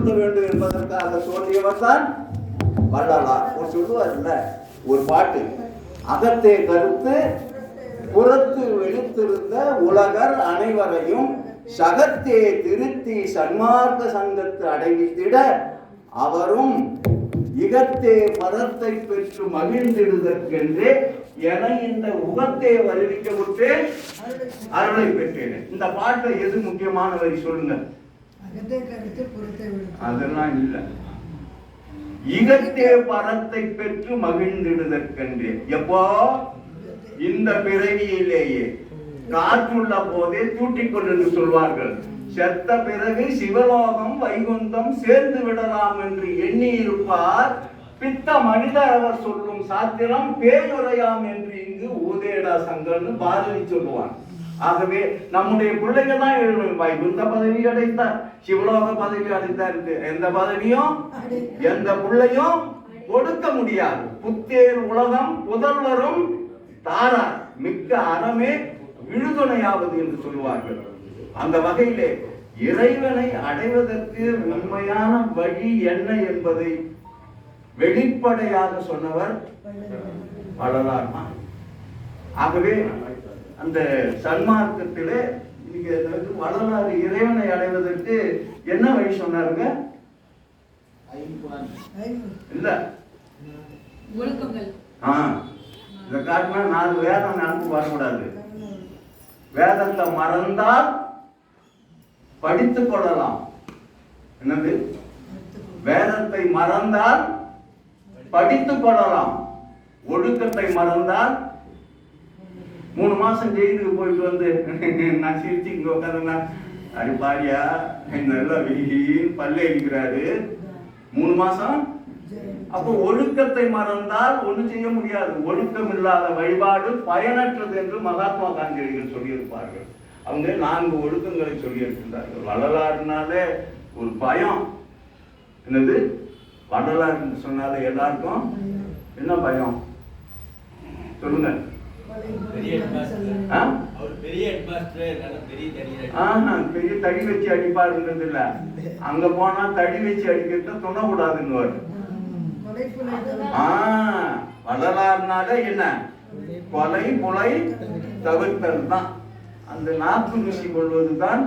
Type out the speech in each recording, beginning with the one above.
வேண்டும் என்பதற்காக தோன்றியவர் தான் வள்ளலார். ஒரு சொல்லுவார்ல ஒரு பாட்டு, அகத்தே கருத்து புறத்து வெளித்திருந்த உலகர் அனைவரையும் சகத்தே திருத்தி சன்மார்க்க சங்கத்து அடைவித்திட அவரும் இகத்தே பதத்தை பெற்று மகிழ்ந்திடுதற்கென்றே என இந்த உகத்தே வருவிக்க விட்டு அருளை பெற்றேன். இந்த பாட்டை எது முக்கியமான வரி சொல்லுங்க? அதெல்லாம் இல்ல. இகத்தே பரத்தை பெற்று மகிழ்ந்திடுதற்கென்றே. எப்போ? இந்த பிறவியிலேயே காற்றுள்ள போதே தூட்டிக்கொள் என்று சொல்வார்கள். செத்த பிறகு சிவலோகம் வைகுந்தம் சேர்ந்து விடலாம் என்று எண்ணி இருப்பார். பித்த மனிதர் அவர் சொல்லும் சாத்திரம் பேயுரையாம் என்று இங்கு ஊதேடா சங்கன்னு பாரதி சொல்லுவான். ஆகவே நம்முடைய பிள்ளைகள் தான் எழுதும். வைகுந்த பதவி அடைத்தார், சிவலோக பதவி அடைத்தார். எந்த பதவியும் எந்த பிள்ளையும் கொடுக்க முடியாது. புத்தேர் உலகம் புதல்வரும் தாரார் மிக்க அறமே விழுதுணையாவது என்று சொல்லுவார்கள். அந்த வகையிலே இறைவனை அடைவதற்கு உண்மையான வழி என்ன என்பதை வெளிப்படையாக சொன்னவர் வள்ளலார். ஆகவே அந்த சன்மார்க்கத்திலே வள்ளலார் இறைவனை அடைவதற்கு என்ன வழி சொன்னாருங்க? இல்ல இதை காட்டினா 4 வேதம் நடந்து வரக்கூடாது. வேதத்தை மறந்தால் படித்துக் கொள்ளலாம். என்னது? வேதத்தை மறந்தால் படித்துக் கொள்ளலாம். ஒழுக்கத்தை மறந்தால் 3 மாசம் ஜெயிலுக்கு போயிட்டு வந்து நான் சிரிச்சு இங்க உட்காந்து அடிப்பாரியா நல்லா வெயில் பல்ல அடிக்கிறாரு 3 மாசம். அப்போ ஒழுக்கத்தை மறந்தால் ஒண்ணு செய்ய முடியாது. ஒழுக்கம் இல்லாத வழிபாடு பயனற்றது என்று மகாத்மா காந்தியடிகள் சொல்லியிருப்பார்கள். அவங்க 4 ஒழுக்கங்களை சொல்லி இருக்கின்றார்கள். வள்ளலார்னாலே ஒரு பயம். என்னது? வள்ளலார் சொன்னாலே எல்லாருக்கும் என்ன பயம் சொல்லுங்க? பெரிய தடி வச்சு அடிப்பாருன்றது இல்ல. அங்க போனா தடி வச்சு அடிக்கிறது துணக்கூடாதுன்னு. வள்ளலார்னால என்ன? கொலை புலை தவிர்த்தல் தான். அந்த நாக்கு ருசி கொள்வதுதான்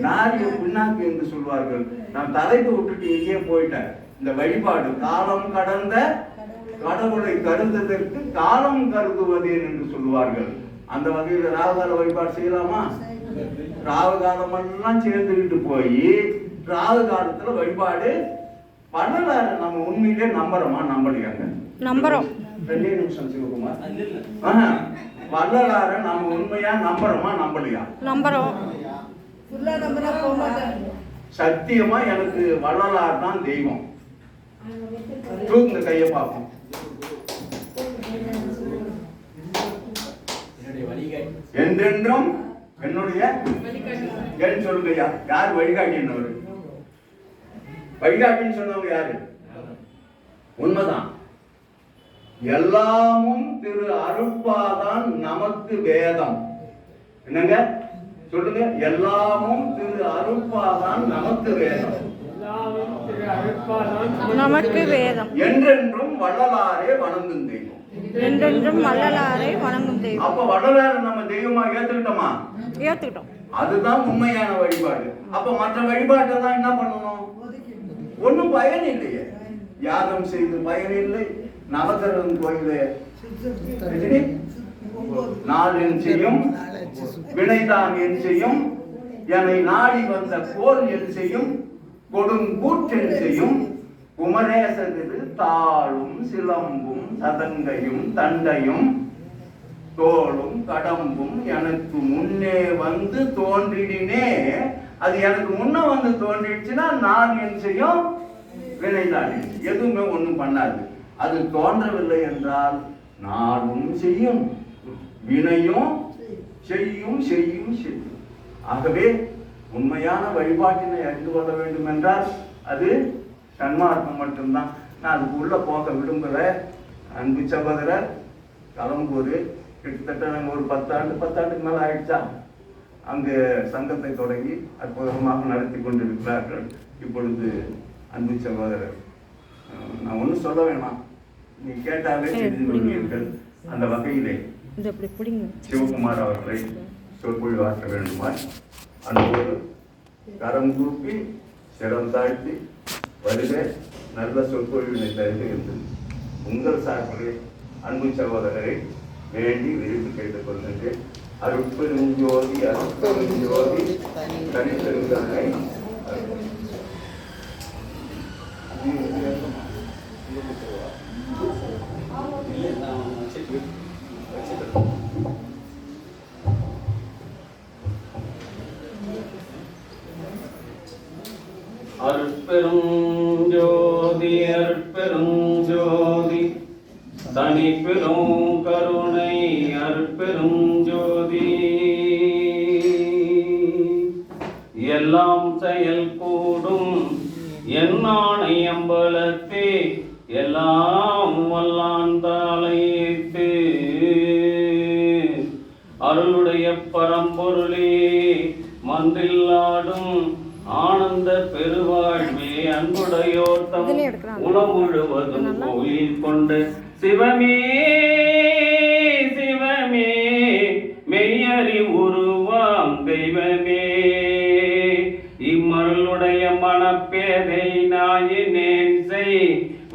நாரிய புண்ணாக்கு என்று சொல்வார்கள். நான் தலைப்பு விட்டுட்டு எங்கேயே போயிட்டேன். இந்த வழிபாடு காலம் கடந்த கடவுளை கருதுவதற்கு காலம் கருதுவதேன் என்று சொல்லுவார்கள். அந்த வகையில் ராகுகால வழிபாடு செய்யலாமா? ராகு காலம் எல்லாம் சேர்ந்துக்கிட்டு போய் ராகு காலத்துல வழிபாடு வள்ளலார் நம்ம உண்மையிலே நம்புறோமா நம்பலையாங்க? நம்புறோம். 2 நிமிஷம் சிவகுமார். வள்ளலார நம்ம உண்மையா நம்புறோமா நம்பலையா? நம்புறோம். சத்தியமா எனக்கு வள்ளலார் தான் தெய்வம். தூங்க கைய பார்ப்போம். என்றென்றும் என்னுடைய என் சொல்லுங்கய்யா. யார் வழிகாட்டி? என்னவர் வழிகாட்டின்னு சொன்னவங்க யாரு? உண்மைதான். எல்லாமும் திரு அருட்பாதான் நமக்கு வேதம். என்னங்க சொல்லுங்க? எல்லாமும் திரு அருட்பாதான் நமக்கு வேதம். நமக்கு வேதம். என்றென்றும் வள்ளலாரே வணங்கும் தெய்வம். என்றென்றும் வள்ளலாரே வணங்கும் தெய்வம். அப்ப வள்ளலாரை நம்ம தெய்வமா ஏத்துக்கிட்டோமா? ஏத்துக்கிட்டோம். அதுதான் உண்மையான வழிபாடு. அப்ப மற்ற வழிபாட்டை தான் என்ன பண்ணணும்? ஒன்னும் பயன் இல்லையே. யாகம் செய்து பயன் இல்லை. நவகிரகம் கோயிலே நாள் என் செய்யும் வினைதான் என் செய்யும் என்னை நாடி வந்த போர் என் செய்யும் கொடுங்கூற்றென் செய்யும் குமரேசதிரு தாளும் சிலம்பும் சதங்கையும் தண்டையும் தோளும் கடம்பும் எனக்கு முன்னே வந்து தோன்றினே. அது எனக்கு முன்ன வந்து தோன்றிடுச்சுன்னா நான் என் செய்யும் வினைதான் எதுவுமே ஒண்ணும் பண்ணாது. அது தோன்றவில்லை என்றால் நானும் செய்யும் வினையும் செய்யும் செய்யும் செய்யும். ஆகவே உண்மையான வழிபாட்டினை அறிந்து கொள்ள வேண்டும் என்றால் அது சன்மார்க்கம் மட்டும்தான். நான் அதுக்குள்ள போக விரும்புகிற அன்பு சகோதரர் கலம்பூர் கிட்டத்தட்ட நாங்கள் ஒரு 10 ஆண்டுக்கு மேலே ஆயிடுச்சா அங்கு சங்கத்தை தொடங்கி அற்புதமாக நடத்தி கொண்டிருக்கிறார்கள். இப்பொழுது அன்பு சகோதரர், நான் ஒன்றும் சொல்ல வேணாம், நீ கேட்டாலே தெரிந்து கொள்வீர்கள். அந்த வகையிலே சிவகுமார் அவர்களை சொற்பொழிவாற்ற வேண்டுமாய் அன்போடு கரம் கூப்பி சிரம் தாழ்த்தி வருக, நல்ல சொற்பொழிவினை தருகிறது உங்கள் சார்பிலே அன்பு சகோதரரை வேண்டி விரும்பி கேட்டுக்கொள்கின்றேன். அருட்பெருஞ்சோதி அருட்பெருஞ்சோதி தனிப்பெருந்தன்மை அருட்பெருஞ்சோதி அருட்பெருஞ்சோதி தனிப்பெரும் கருணை அருட்பெருஞ்சோதி எல்லாம் செயல் கூடும் என்னானை அம்பலத்தே எல்லாம் வல்லான் தாளைத்து அருளுடைய பரம்பொருளே மன்றில்லாடும் ஆனந்த பெருவாழ்வே அன்புடையோர் தம் உணவு முழுவதும் கோயில் கொண்டு சிவமே சிவமே மெய்யறி உருவாம் தெய்வமே இம்மருளுடைய மனப்பேதை நாயினேன் செய்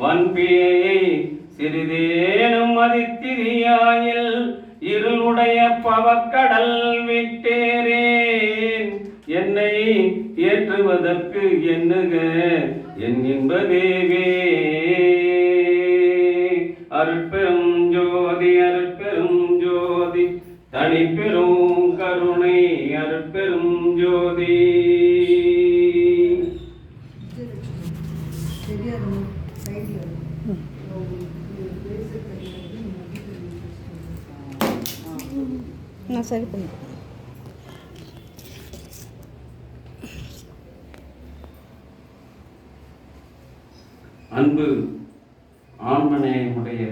வன்பியை சிறிதேனும் மதித்திரியாயில் இருளுடைய பவக்கடல் விட்டேரேன் என்னை ஏற்றுவதற்கு எண்ணுக என் இன்பதேவே. அருட்பெரும் ஜோதி அருட்பெரும் ஜோதி தனிப்பெரும் கருணை அருட்பெரும் ஜோதி. நான் சரி பண்ண அன்பு ஆன்மநேயமுடைய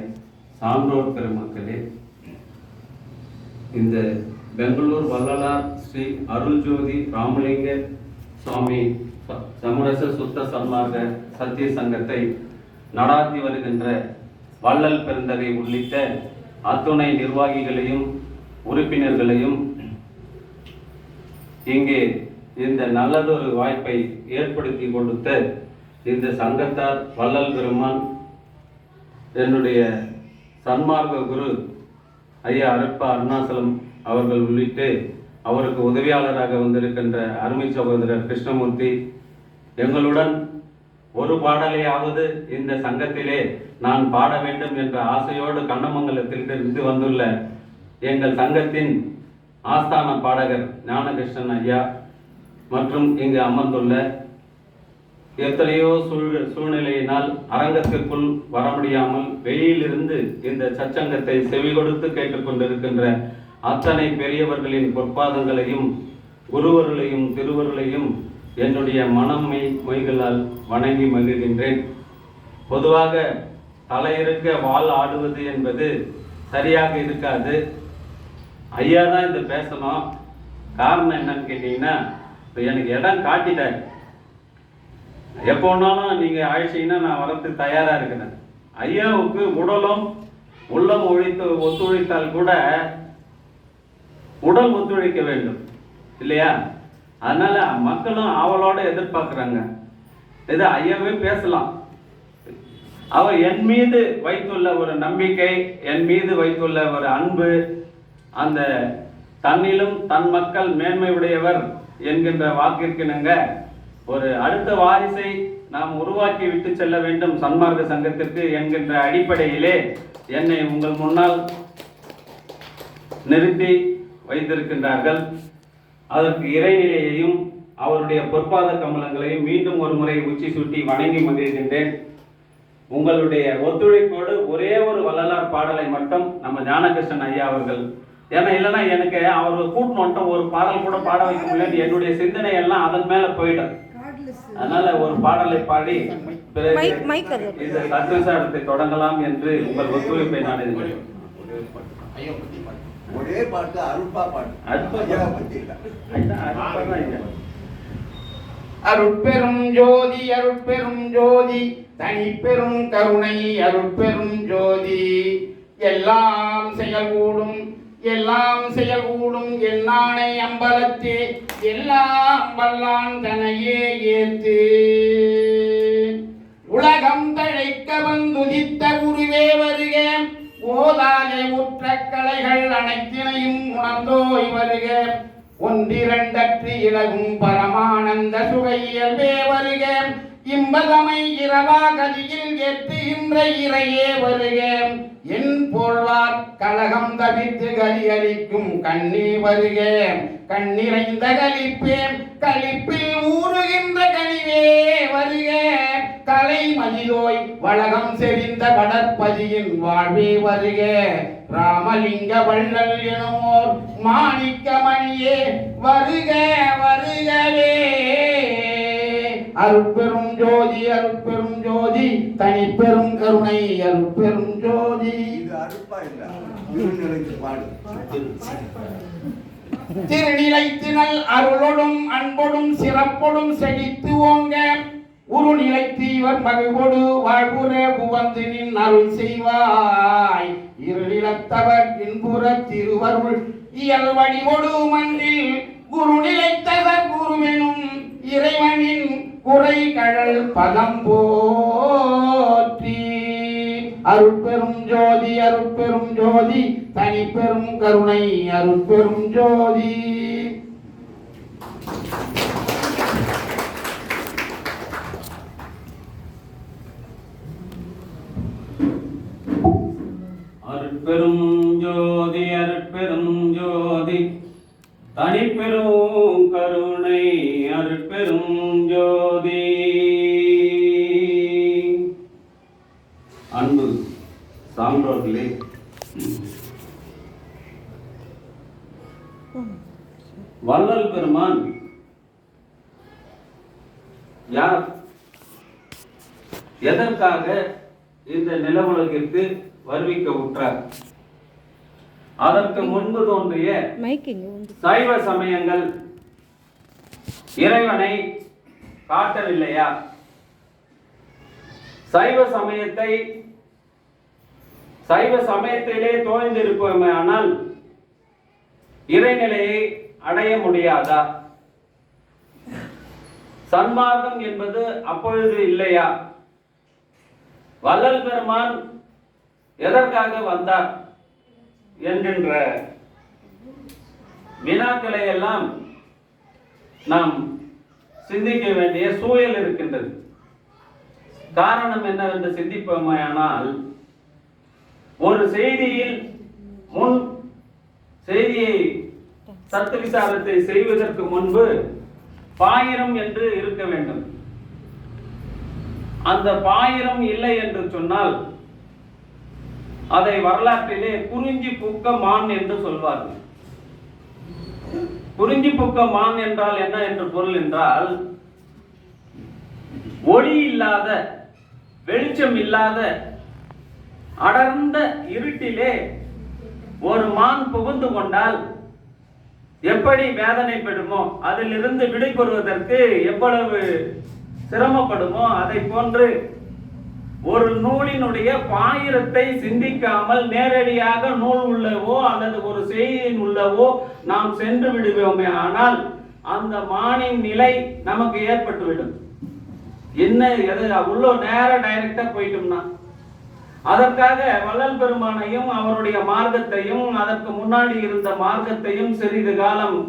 சான்றோர் பெருமக்களே, இந்த பெங்களூர் வள்ளலார் ஸ்ரீ அருள்ஜோதி ராமலிங்க சுவாமி சமரச சுத்த சன்மார்க்க சத்திய சங்கத்தை நடாத்தி வருகின்ற வள்ளல் பெருந்தகை உள்ளிட்ட அத்துணை நிர்வாகிகளையும் உறுப்பினர்களையும் இங்கே இந்த நல்லதொரு வாய்ப்பை ஏற்படுத்தி கொடுத்த இந்த சங்கத்தார் வள்ளல் பெருமான் என்னுடைய சன்மார்க்க குரு ஐயா அரப்பா அருணாசலம் அவர்கள் உள்ளிட்டு அவருக்கு உதவியாளராக வந்திருக்கின்ற அருமை சகோதரர் கிருஷ்ணமூர்த்தி, எங்களுடன் ஒரு பாடலையாவது இந்த சங்கத்திலே நான் பாட வேண்டும் என்ற ஆசையோடு கண்ணமங்கலத்தில் இருந்து வந்துள்ள எங்கள் சங்கத்தின் ஆஸ்தான பாடகர் ஞானகிருஷ்ணன் ஐயா மற்றும் இங்கு அமர்ந்துள்ள எத்தனையோ சூழ்நிலையினால் அரங்கத்திற்குள் வர முடியாமல் வெளியிலிருந்து இந்த சச்சங்கத்தை செவி கொடுத்து கேட்டுக்கொண்டிருக்கின்ற அத்தனை பெரியவர்களின் பொற்பாதங்களையும் குருவர்களையும் திருவருளையும் என்னுடைய மொய்களால் வணங்கி மகிழ்கின்றேன். பொதுவாக தலையிருக்க வாள் ஆடுவது என்பது சரியாக இருக்காது. ஐயா தான் இதை பேசணும். காரணம் என்னன்னு கேட்டீங்கன்னா, எனக்கு இடம் காட்டிட்டார். எப்போனாலும் நீங்க அழைச்சிங்கன்னா நான் வரத்துக்கு தயாரா இருக்கிறேன். ஐயாவுக்கு உடலும் உள்ளம் ஒத்துழைத்தால் கூட உடல் ஒத்துழைக்க வேண்டும் இல்லையா? அதனால மக்களும் அவளோட எதிர்பார்க்கிறாங்க. இது ஐயாவே பேசலாம். அவர் என் மீது வைத்துள்ள ஒரு நம்பிக்கை, என் மீது வைத்துள்ள ஒரு அன்பு, அந்த தன்னிலும் தன் மக்கள் மேன்மை உடையவர் என்கின்ற வாக்கிற்கிணங்க ஒரு அடுத்த வாரிசை நாம் உருவாக்கி விட்டு செல்ல வேண்டும் சன்மார்க்க சங்கத்திற்கு என்கின்ற அடிப்படையிலே என்னை உங்கள் முன்னால் நிறுத்தி வைத்திருக்கின்றார்கள். அதற்கு இறைநிலையையும் அவருடைய பொற்பாத கமலங்களையும் மீண்டும் ஒரு முறை உச்சி சுட்டி வணங்கி மகிழ்கின்றேன். உங்களுடைய ஒத்துழைப்போடு ஒரே ஒரு வள்ளலார் பாடலை மட்டும் நம்ம ஞானகிருஷ்ணன் ஐயா அவர்கள், ஏன்னா இல்லைன்னா எனக்கு அவர் கூட்டு மட்டும் ஒரு பாடல் கூட பாட வைக்க முடியல. என்னுடைய சிந்தனை எல்லாம் அதன் மேல போயிடும். அதனால ஒரு பாடலை பாடி இந்த சத்விசாரத்தை தொடங்கலாம் என்று உங்கள் ஒத்துழைப்பை நான் எதிர்பார்க்கிறேன். ஒரே பாட்டு அருப்பா பாட்டு, அருட்பெரும் ஜோதி அருட்பெரும் ஜோதி தனிப்பெரும் கருணை அருட்பெரும் ஜோதி. எல்லாம் செயல்கூடும் என்னானை அம்பலத்தே எல்லாம் வல்லான் தனையே ஏத்து. உலகம் தழைக்க வந்துதித்த குருவே வருக, ஓதாத உற்ற கலைகள் அனைத்தினையும் உணர்ந்தோய் வருக. ஒன்றிரண்டற்று இலகும் பரமானந்த சுகையியல்வே வருக. இன்பதமை இரவா கதியில் ஏற்றுகின்ற இறையே வருக. என் போல்வார் கலகம் தவிர்த்து கலி அளிக்கும் கண்ணே வருக. கண்ணிறைந்த கலிப்பே கலிப்பில் ஊறுகின்ற கனிவே வருக. கலை மதியோய் வளகம் செறிந்த வடற்பதியின் வாழ்வே வருக. ராமலிங்க வள்ளல் எனுமோர் மாணிக்க மணியே வருக வருகவே. அருட்பெரும் ஜோதி அருட்பெரும் ஜோதி தனிப்பெரும் கருணை அருட்பெரும் ஜோதி. இது அருப்பா இல்ல, திருநிலைத்து பாடு. திருநிலைத்தினல் அருளொடும் அன்பொடும் சிறப்பொடும் செழித்து ஓங்க. உருநிலைத்து இவர் மகிழ்வொடு வாழ்வுற புவந்து நின் அருள் செய்வாய். இருநிலத்தவர் இன்புற திருவருள் இயல் வடிவொடு மன்றில் குரு நிலைத்தவர் குருவெனும் இறைவனின் குறை கழல் பதம் போற்றி. அருட்பெரும் ஜோதி அருட்பெரும் ஜோதி தனிப்பெரும் கருணை அருட்பெரும் ஜோதி. அருட்பெரும் ஜோதி அருட்பெரும் ஜோதி தனிப்பெரும் கருணை அருட்பெரும் ஜோதி. அன்பு சான்றோர்களே, வள்ளல் பெருமான் யார்? எதற்காக இந்த நிலவுலகிற்கு வருவிக்க உற்றார்? அதற்கு முன்பு தோன்றிய சைவ சமயங்கள் இறைவனை காட்டவில்லையா? சைவ சமயத்திலே தோய்ந்திருப்போமே ஆனால் இறைநிலையை அடைய முடியாதா? சன்மார்க்கம் என்பது அப்பொழுது இல்லையா? வள்ளல் பெருமான் எதற்காக வந்தார் என்கின்ற வினாக்களை எல்லாம் நாம் சிந்திக்க வேண்டிய சூழல் இருக்கின்றது. காரணம் என்னவென்று சிந்திப்போமானால், ஒரு செய்தியை சத்து விசாரத்தை செய்வதற்கு முன்பு பாயிரம் என்று இருக்க வேண்டும். அந்த பாயிரம் இல்லை என்று சொன்னால் அதை வரலாற்றிலே குறிஞ்சி பூக்க மான் என்று சொல்வார்கள். குறிஞ்சி பூக்க மான் என்றால் என்ன என்று பொருள் என்றால், ஒளி இல்லாத, வெளிச்சம் இல்லாத அடர்ந்த இருட்டிலே ஒரு மான் புகுந்து கொண்டால் எப்படி வேதனைப்படுமோ, அதிலிருந்து விடைபெறுவதற்கு எவ்வளவு சிரமப்படுமோ, அதை போன்று ஒரு நூலினுடைய பாயிரத்தை சிந்திக்காமல் நேரடியாக நூல் உள்ளவோ அல்லது ஒரு செய்தியின் உள்ளவோ நாம் சென்று விடுவோமே ஆனால் அந்த மானின் நிலை நமக்கு ஏற்பட்டுவிடும். என்ன உள்ள நேர டைரக்டா போயிட்டோம்னா, அதற்காக வள்ளல் பெருமானையும் அவருடைய மார்க்கத்தையும் அதற்கு முன்னாடி இருந்த மார்க்கத்தையும் சிறிது காலம்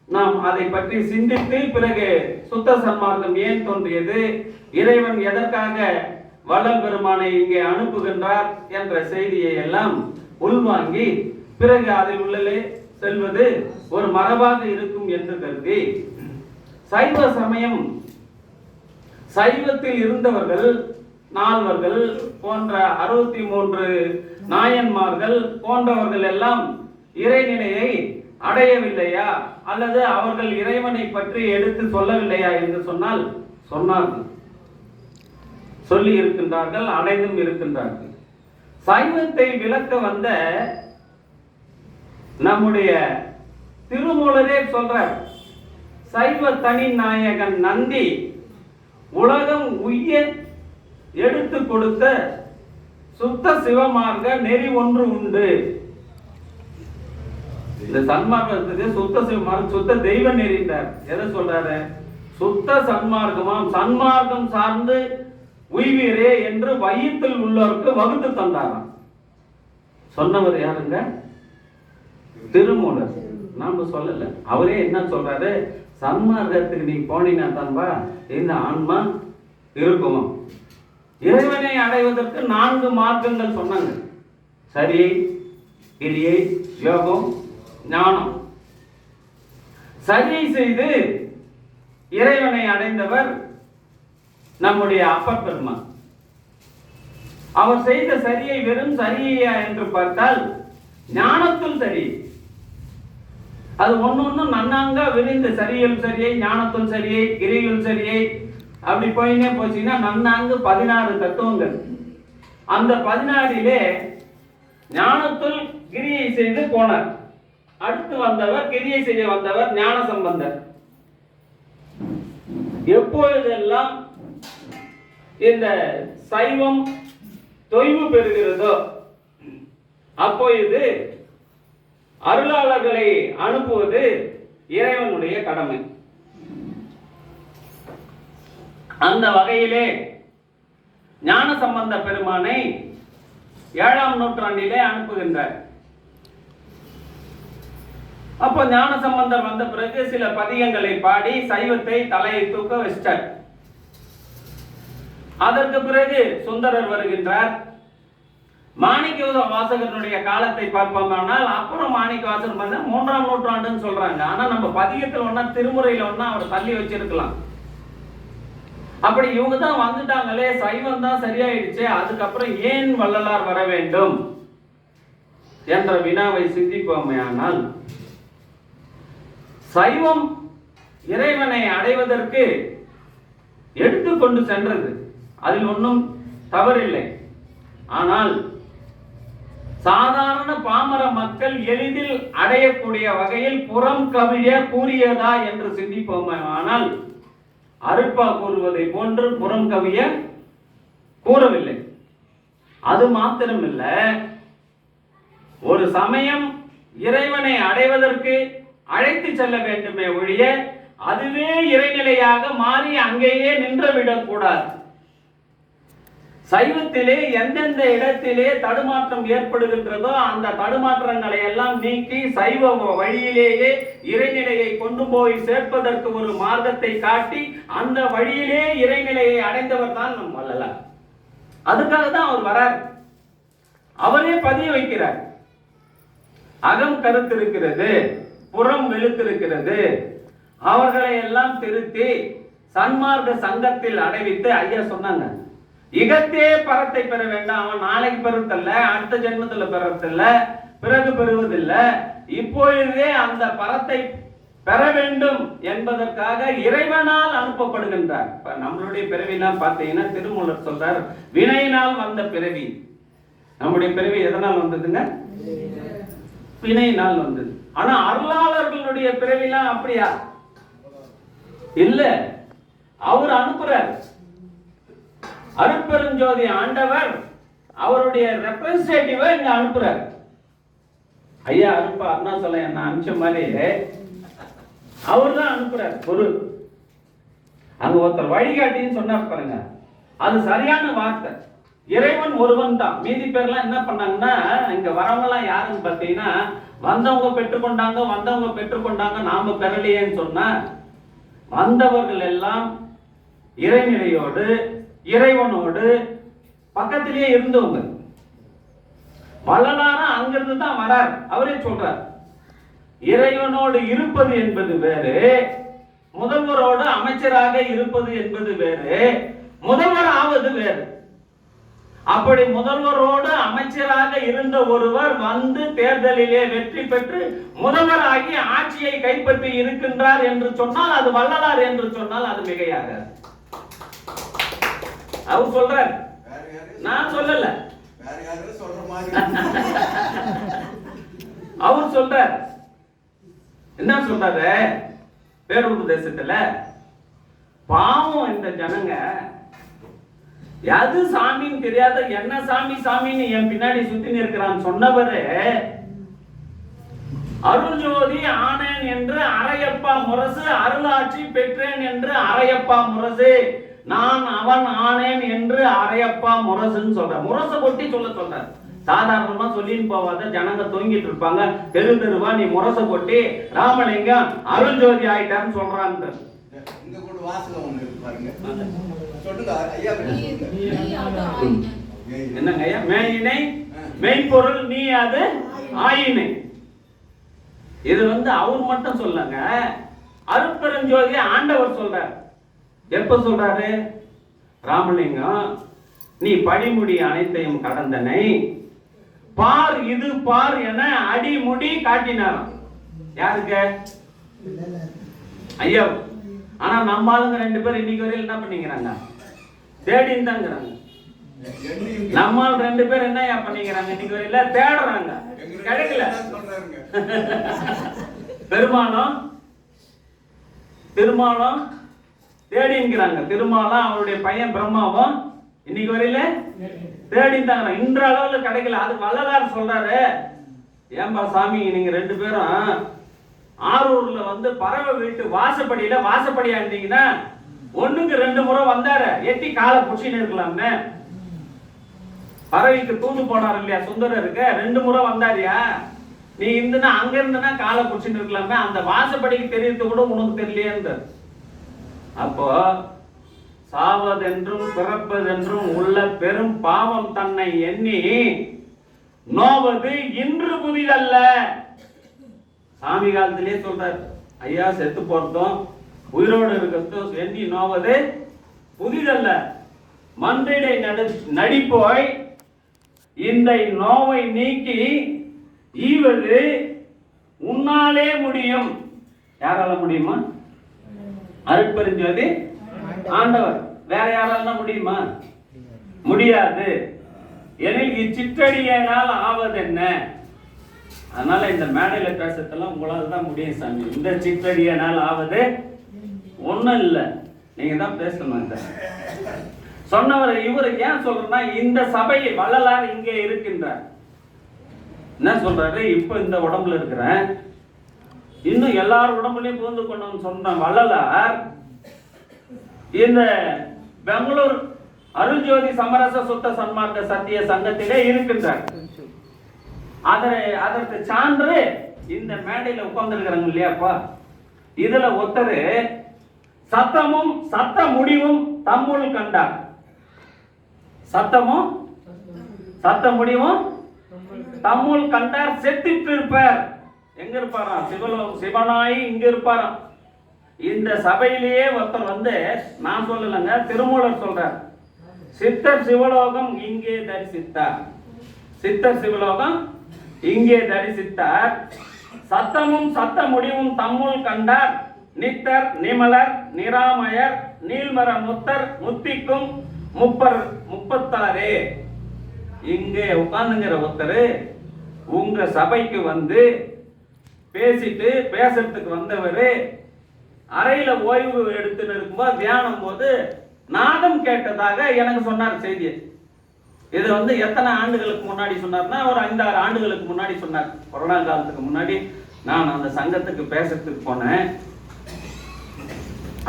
நாம் அதை பற்றி சிந்தித்து பிறகு சுத்த சன்மார்க்கம் ஏன் தோன்றியது, இறைவன் எதற்காக வள்ளல் பெருமானை இங்கே அனுப்புகின்றார் என்ற செய்தியை எல்லாம் உள்வாங்கி பிறகு அதில் உள்ளே செல்வது ஒரு மரபாக இருக்கும் என்று கருதி, சைவ சமயம், சைவத்தில் இருந்தவர்கள் நால்வர்கள் போன்ற 63 நாயன்மார்கள் போன்றவர்கள் எல்லாம் இறைநிலையை அடையவில்லையா அல்லது அவர்கள் இறைவனை பற்றி எடுத்து சொல்லவில்லையா என்று சொன்னால் சொன்னார்கள், சொல்லி இருக்கின்றார்கள், அடைந்தும் இருக்கின்றார்கள். சைவத்தை விளக்க வந்த நம்முடைய திருமூலரே சொல்றார், சைவ தனி நாயகன் நந்தி உலகம் உய்ய எடுத்து கொடுத்த சுத்த சிவமார்க்க நெறி ஒன்று உண்டு. இந்த சன்மார்க்கத்துக்கு சுத்த சிவமார்க்கம், சுத்த தெய்வ நெறிந்தார். எதை சொல்றாரு? சுத்த சன்மார்க்கமாம் சன்மார்க்கம் சார்ந்து உய்வீரே என்று வயிற்றில் உள்ளவருக்கு வகுத்து தந்தாராம். சொன்னவர் யாருங்க? திருமூலர். நாம சொல்லல. அவரே என்ன சொல்றாரு? சன்மார்க்கத்துக்கு நீ போனீங்கன்னா தான்பா இந்த ஆன்மா இருக்குமா. இறைவனை அடைவதற்கு 4 மார்க்கங்கள் சொன்னாங்க. சரியை, கிரியை, யோகம், ஞானம். சரியை செய்து இறைவனை அடைந்தவர் நம்முடைய அப்பர் பெருமான். அவர் செய்த சரியை வெறும் சரியா என்று பார்த்தால் ஞானத்துள் சரி. அது ஒன்னொன்னு நன்னாங்க விரிந்த சரியில் சரியை, ஞானத்துள் சரியை, கிரியுள் சரியை, அப்படி போயினே போச்சுன்னா நன்னாங்கு 16 தத்துவங்கள். அந்த 16 ஞானத்துள் கிரியை செய்து போனார். அடுத்து வந்தவர் கிரியை செய்ய வந்தவர் ஞான சம்பந்தர். எப்பொழுதெல்லாம் இந்த சைவம் தொய்வு பெறுகிறதோ அப்பொழுது அருளாளர்களை அனுப்புவது இறைவனுடைய கடமை. அந்த வகையிலே ஞான சம்பந்த பெருமானை 7ஆம் நூற்றாண்டிலே அனுப்புகின்றார். அப்போ ஞான சம்பந்தர் வந்த பிறகு சில பதிகங்களை பாடி சைவத்தை தலையை தூக்க வச்சிட்டார். அதற்கு பிறகு சுந்தரர் வருகின்றார். மாணிக்க வாசகனுடைய காலத்தை பார்ப்போமானால் அப்புறம் மாணிக்க வாசகர் பண்ண 3ஆம் நூற்றாண்டுன்னு சொல்றாங்க. ஆனா நம்ம பதிகத்தில் ஒன்னா திருமுறையில ஒன்னா அவர் தள்ளி வச்சிருக்கலாம். அப்படி இவங்க தான் வந்துட்டாங்களே, சைவம் தான் சரியாயிடுச்சு, அதுக்கப்புறம் ஏன் வள்ளலார் வர வேண்டும் என்ற வினாவை சிந்திப்போமையானால், சைவம் இறைவனை அடைவதற்கு எடுத்துக்கொண்டு சென்றது, அதில் ஒன்றும் தவறில்லை. ஆனால் சாதாரண பாமர மக்கள் எளிதில் அடையக்கூடிய வகையில் புறம் கவிழ கூறியதா என்று சிந்திப்போமானால் அருட்பா கூறுவதை போன்று புறம் கவிய கூறவில்லை. அது மாத்திரமில்ல, ஒரு சமயம் இறைவனை அடைவதற்கு அழைத்து செல்ல வேண்டுமே ஒழிய அதுவே இறைநிலையாக மாறி அங்கேயே நின்றுவிடக் கூடாது. சைவத்திலே எந்தெந்த இடத்திலே தடுமாற்றம் ஏற்படுகின்றதோ அந்த தடுமாற்றங்களை எல்லாம் நீக்கி சைவ வழியிலேயே இறைநிலையை கொண்டு போய் சேர்ப்பதற்கு ஒரு மார்க்கத்தை காட்டி அந்த வழியிலே இறைநிலையை அடைந்தவர் தான் நம் வள்ளலார். அதுக்காக தான் அவர் வரார். அவரே பதிய வைக்கிறார். அகம் கருத்திருக்கிறது, புறம் வெளுத்திருக்கிறது, அவர்களை எல்லாம் திருத்தி சன்மார்க்க சங்கத்தில் அடைவித்து ஐயா சொன்னாங்க, இகத்தே பரத்தை பெற வேண்டாம். அவன் நாளைக்கு பெறுவதில்ல, அடுத்த ஜென்மத்தில் பெறத்தில்ல, பிறகு பெறுவதில்லை, இப்பொழுதே அந்த பரத்தை பெற வேண்டும் என்பதற்காக இறைவனால் அனுப்பப்படுகின்றார். நம்மளுடைய பிறவிலாம் பார்த்தீங்கன்னா திருமூலர் சொல்றார், வினையினால் வந்த பிறவி. நம்முடைய பிறவி எதனால் வந்ததுங்க? வினையினால் வந்தது. ஆனா அருளாளர்களுடைய பிறவிலாம் அப்படியா இல்ல, அவர் அனுப்புறார். அருட்பெருஞ்சோதி ஆண்டவர் அவருடைய ரெப்ரசன்டேட்டிவா இங்க அனுப்புறார். ஐயா அனுப்ப அண்ணா சொல்ல என்ன அனுப்பிச்ச மாதிரி அவர் தான் அனுப்புறார். ஒரு அங்க ஒருத்தர் வழிகாட்டின்னு சொன்னார் பாருங்க, அது சரியான வார்த்தை. இறைவன் ஒருவன் தான். மீதி பேர்லாம் என்ன பண்ணாங்கன்னா, இங்க வரவங்க எல்லாம் யாருன்னு பார்த்தீங்கன்னா, வந்தவங்க பெற்றுக்கொண்டாங்க, வந்தவங்க பெற்றுக்கொண்டாங்க, நாம பெறலையேன்னு சொன்னா, வந்தவர்கள் எல்லாம் இறைநிலையோடு இறைவனோடு பக்கத்திலேயே இருந்தவங்க. வள்ளலாரா அங்கிருந்து தான் வரார். அவரே சொல்றார், இறைவனோடு இருப்பது என்பது வேறு, முதல்வரோடு அமைச்சராக இருப்பது என்பது வேறு, முதல்வர் ஆவது வேறு. அப்படி முதல்வரோடு அமைச்சராக இருந்த ஒருவர் வந்து தேர்தலிலே வெற்றி பெற்று முதல்வராகி ஆட்சியை கைப்பற்றி இருக்கின்றார் என்று சொன்னால், அது வள்ளலார் என்று சொன்னால் அது மிகையாக. அவர் சொல்றார், நான் சொல்லல, அவர் சொல்றார். என்ன சொல்றாரு? பேரூர் தேசத்துல. பாவம் இந்த ஜனங்க, எது சாமின்னு தெரியாத என்ன சாமி சாமின்னு என் பின்னாடி சுத்தி நிற்கிறான்னு சொன்னவரு அருள்ஜோதி ஆனேன் என்று அரையப்பா முரசு, அருளாட்சி பெற்றேன் என்று அரையப்பா முரசு, நான் அவன் ஆனேன் என்று அரையப்பா முரசுன்னு சொல்ற. முரசை கொட்டி சொல்ற. சாதாரணமா சொல்லின்னு போவாத, ஜனங்க தொங்கிட்டு இருப்பாங்க. தெரு தெருவா நீ முரசை கொட்டி ராமலிங்கம் அருள்ஜோதி ஆயிட்டான்னு சொல்றாங்க. இங்க கூட வாசகம் ஒண்ணு இருக்கு பாருங்க. சொல்லுங்க ஐயா. என்னங்க ஐயா? மேயினை மெய்ப்பொருள் நீ அது ஆயினை. இது அவர் மட்டும் சொல்லங்க, அருட்பெருஞ்சோதி ஆண்டவர் சொல்றார். எப்ப சொல்றாரு? ராமலிங்கம் நீ படிமுடி அனைத்தையும் கடந்தனை பார், இது பார் என அடிமுடி காட்டினாராம். யாருக்கு? ஐயா. ஆனா நம்ம ஆளுங்க 2 பேர் இன்னைக்கு வரையில் என்ன பண்ணிக்கிறாங்க? தேடின்னு தாங்கிறாங்க. நம்ம 2 பேர் என்ன பண்ணிக்கிறாங்க? இன்னைக்கு வரையில தேடுறாங்க, கிடைக்கல. பெருமானம் திருமாலம் தேடிங்கிறாங்க. திருமாலம் அவருடைய பையன் பிரம்மாவும் இன்னைக்கு வரையில தேடிந்தாங்க. இன்ற அளவுல கிடைக்கல. அது வள்ளலார் சொல்றாரு, ஏன்பா சாமி நீங்க 2 பேரும் ஆரூர்ல பறவை வீட்டு வாசப்படியா இருந்தீங்கன்னா ஒண்ணுக்கு 2 முறை வந்தாரு, எட்டி காலை புடிச்சின்னு இருக்கலாம்னு. பறவைக்கு தூது போனார் இல்லையா சுந்தரருக்கு, 2 முறை வந்தாரியா? நீ இருந்துன்னா அங்க இருந்துன்னா காலை புடிச்சின்னு இருக்கலாமே, அந்த வாசப்படிக்கு தெரியறது கூட உனக்கு தெரியலையே. அப்போ சாவதென்றும் பிறப்பதென்றும் உள்ள பெரும் பாவம் தன்னை எண்ணி நோவது இன்று புதிதல்ல. சாமி காலத்திலே சொல்றார், ஐயா செத்து போறதும் உயிரோடு இருக்கிறதும் எண்ணி நோவது புதிதல்ல. மன்றிடை நடிப்போய் இந்த நோவை நீக்கி ஈவது உன்னாலே முடியும். யாரால முடியுமா? அருட்பெருஞ்சோதி ஆண்டவர். வேற யாரால முடியுமா? முடியாது. எனில் இச்சிற்றடியினால் ஆவது என்ன? அதனால இந்த மேடையில பேசத்தெல்லாம் உங்களால தான் முடியும் சாமி. இந்த சிற்றடியினால் ஆவது ஒண்ணும் இல்லை, நீங்க தான் பேசணும். சொன்னவர் இவரு ஏன் சொல்றேன்னா, இந்த சபையில் வள்ளலார் இங்கே இருக்கின்றார். என்ன சொல்றாரு? இப்ப இந்த உடம்புல இருக்கிறேன், இன்னும் எல்லார் உடம்புலையும் புகுந்து கொண்டு சொன்ன வள்ளலார் இந்த பெங்களூர் அருள்ஜோதி சமரச சுத்த சன்மார்க்க சத்திய சங்கத்திலே இருக்கின்றார். அதற்கு சான்று இந்த மேடையில உட்கார்ந்து இருக்கிறாங்க இல்லையாப்பா, இதுல ஒருத்தர் சத்தமும் சத்த முடிவும் தம்முள் கண்டார். சத்தமும் சத்த முடிவும் தம்முள் கண்டார் செத்திட்டு இருப்பார். எங்க இருப்பாராம்? சிவனாய் இங்க இருப்பாராம். இந்த சபையிலேயே ஒருத்தர் நான் சொல்லலங்க, திருமூலர் சொல்றார், சித்தர் சிவலோகம் இங்கே தரிசித்தார். சித்தர் சிவலோகம் இங்கே தரிசித்தார். சத்தமும் சத்த முடிவும் தம்முள் கண்டார். நித்தர் நிமலர் நிராமயர் நீல்மர முத்தர் முத்திக்கும் 36. இங்கே உட்கார்ந்துங்கிற ஒருத்தர் உங்க சபைக்கு பேசிட்டு பேசுறதுக்கு வந்தவர் அறையில ஓய்வு எடுத்துன்னு இருக்கும்போது தியானம் போது நாதம் கேட்டதாக எனக்கு சொன்னார் செய்தி. இது எத்தனை ஆண்டுகளுக்கு முன்னாடி சொன்னார்னா, ஒரு 5-6 ஆண்டுகளுக்கு முன்னாடி சொன்னார். கொரோனா காலத்துக்கு முன்னாடி நான் அந்த சங்கத்துக்கு பேசுறதுக்கு போனேன்.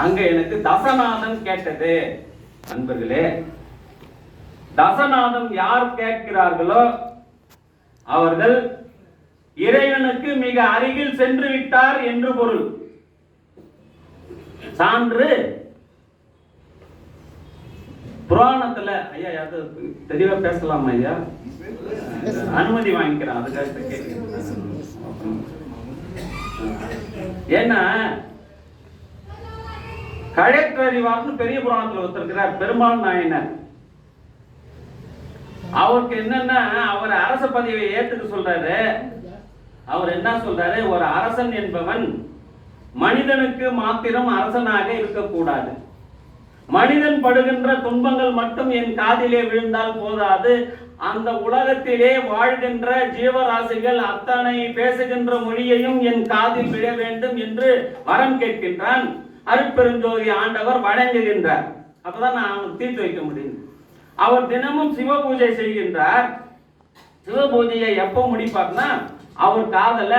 அங்க எனக்கு தசநாதம் கேட்டது. நண்பர்களே, தசநாதம் யார் கேட்கிறார்களோ அவர்கள் இறைவனுக்கு மிக அருகில் சென்று விட்டார் என்று பொருள். சான்று புராணத்துல. ஐயா அது தெளிவா பேசலாமா ஐயா? அனுமதி வாங்கிக்கிறேன் அதுக்காக கேட்கிறேன். ஏன்னா கழற்றறிவார்னு பெரிய புராணத்துல ஒருத்தருக்கிறார், பெருமாள் நாயனர். அவருக்கு என்னன்னா, அவர் அரச பதவியை ஏத்துக்க சொல்றாரு. அவர் என்ன சொல்றாரு? ஒரு அரசன் என்பவன் மனிதனுக்கு மாத்திரம் அரசனாக இருக்கக்கூடாது, மனிதன் படுகின்ற துன்பங்கள் மட்டும் என் காதிலே விழுந்தால் போதாது, அந்த உலகத்திலே வாழ்கின்ற ஜீவராசிகள் அத்தனை பேசுகின்ற மொழியையும் என் காதில் விழ வேண்டும் என்று வரம் கேட்கின்றான். அருட்பெருஞ்சோதி ஆண்டவர் வழங்குகின்றார். அப்பதான் நான் அவனுக்கு தீர்த்து வைக்க முடியும். அவர் தினமும் சிவ பூஜை செய்கின்றார். சிவ பூஜையை எப்போ முடிப்பார்னா அவர் காதல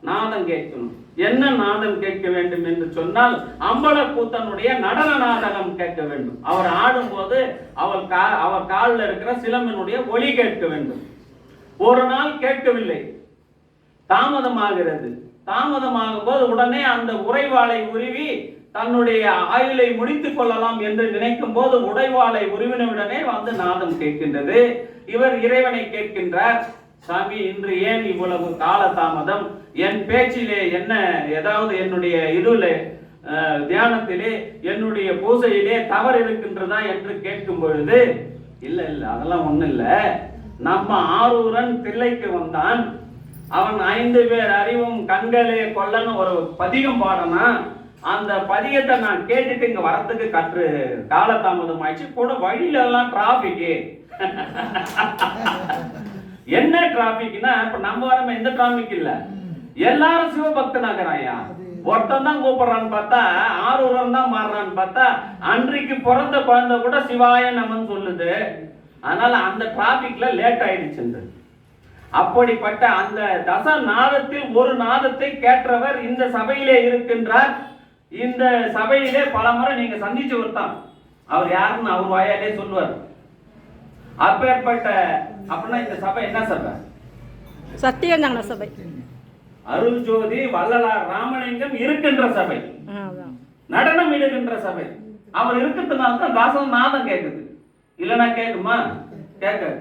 நாதம் கேட்கணும். என்ன நாதம் கேட்க வேண்டும் என்று சொன்னால் அம்பலக்கூத்தனுடைய நடன நாடகம் கேட்க வேண்டும். அவர் ஆடும்போது அவர் காலில் இருக்கிற சிலம்பினுடைய ஒலி கேட்க வேண்டும். ஒரு நாள் கேட்கவில்லை, தாமதமாகிறது. தாமதமாகும் போது உடனே அந்த உறைவாளை உருவி தன்னுடைய ஆயுளை முடித்துக் கொள்ளலாம் என்று நினைக்கும் போது உடைவாளை உருவினவுடனே வந்து நாதம் கேட்கின்றது. இவர் இறைவனை கேட்கின்றார், சாமி இன்று ஏன் இவ்வளவு கால தாமதம்? என் பேச்சிலே என்ன ஏதாவது என்னுடைய இதுல தியானத்திலே என்னுடைய பூசையிலே தவறு இருக்கின்றதா என்று கேட்கும் பொழுது, இல்ல அதெல்லாம் ஒண்ணு இல்ல, நம்ம ஆரூரன் தில்லைக்கு வந்தான், அவன் 5 பேர் அறிவும் கண்களே கொல்லன்னு ஒரு பதிகம் பாடனா, அந்த பதிகத்தை நான் கேட்டுட்டு இங்க வரத்துக்கு காலதாமதம் ஆயிடுச்சு. கூட வழியில எல்லாம் டிராபிக். என்ன டிராபிக்னா இப்ப நம்ம வரமே எந்த டிராபிக் இல்ல, எல்லாரும் சிவபக்தனாகிறாயா. ஒருத்தன் தான் கூப்பிடுறான்னு பார்த்தா ஆரூரன் தான் மாறுறான்னு பார்த்தா அன்றைக்கு பிறந்த குழந்தை கூட சிவாய நமன் சொல்லுது. அதனால அந்த டிராபிக்ல லேட் ஆயிடுச்சு. அப்படிப்பட்ட அந்த தச நாதத்தில் ஒரு நாதத்தை கேட்டவர் இந்த சபையிலே இருக்கின்றார். இந்த சபையிலே பல முறை நீங்க சந்திச்சு வருத்தான். அவர் யாருன்னு அவர் வாயாலே சொல்லுவார். அப்பேற்பட்ட அப்படின்னா இந்த சபை என்ன சபை? சத்தியஞான சபை. அருள் ஜோதி வள்ளலார் ராமலிங்கம் இருக்கின்ற சபை, நடனம் இடுகின்ற சபை. அவர் இருக்கிறதுனால தான் தாசன் நாதம் கேட்குது. இல்லைன்னா கேட்குமா? கேட்காது.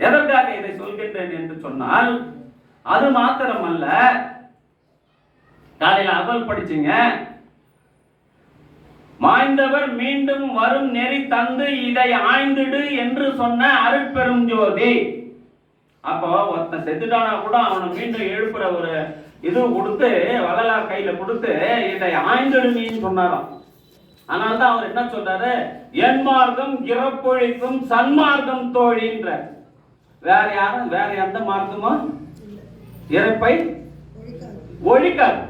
எதற்காக இதை சொல்கின்றேன் என்று சொன்னால், அது மாத்திரமல்ல, காலையில அகல் படிச்சீங்க, மாய்ந்தவர் மீண்டும் வரும் நெறி தந்து இதை ஆய்ந்திடு என்று சொன்ன அருட்பெரும் ஜோதி. அப்போ ஒருத்தன் செத்துட்டானா கூட அவனை மீண்டும் எழுப்புற ஒரு இது கொடுத்து வள்ளலார் கையில கொடுத்து இதை ஆய்ந்திடுன்னு சொன்னாராம். அதனால்தான் அவர் என்ன சொல்றாரு, என் மார்க்கம் இறப்பொழிக்கும் சன்மார்க்கம் தோழின்ற. வேற யாரும் வேற எந்த மார்க்கமும் இறப்பை ஒழிக்காது.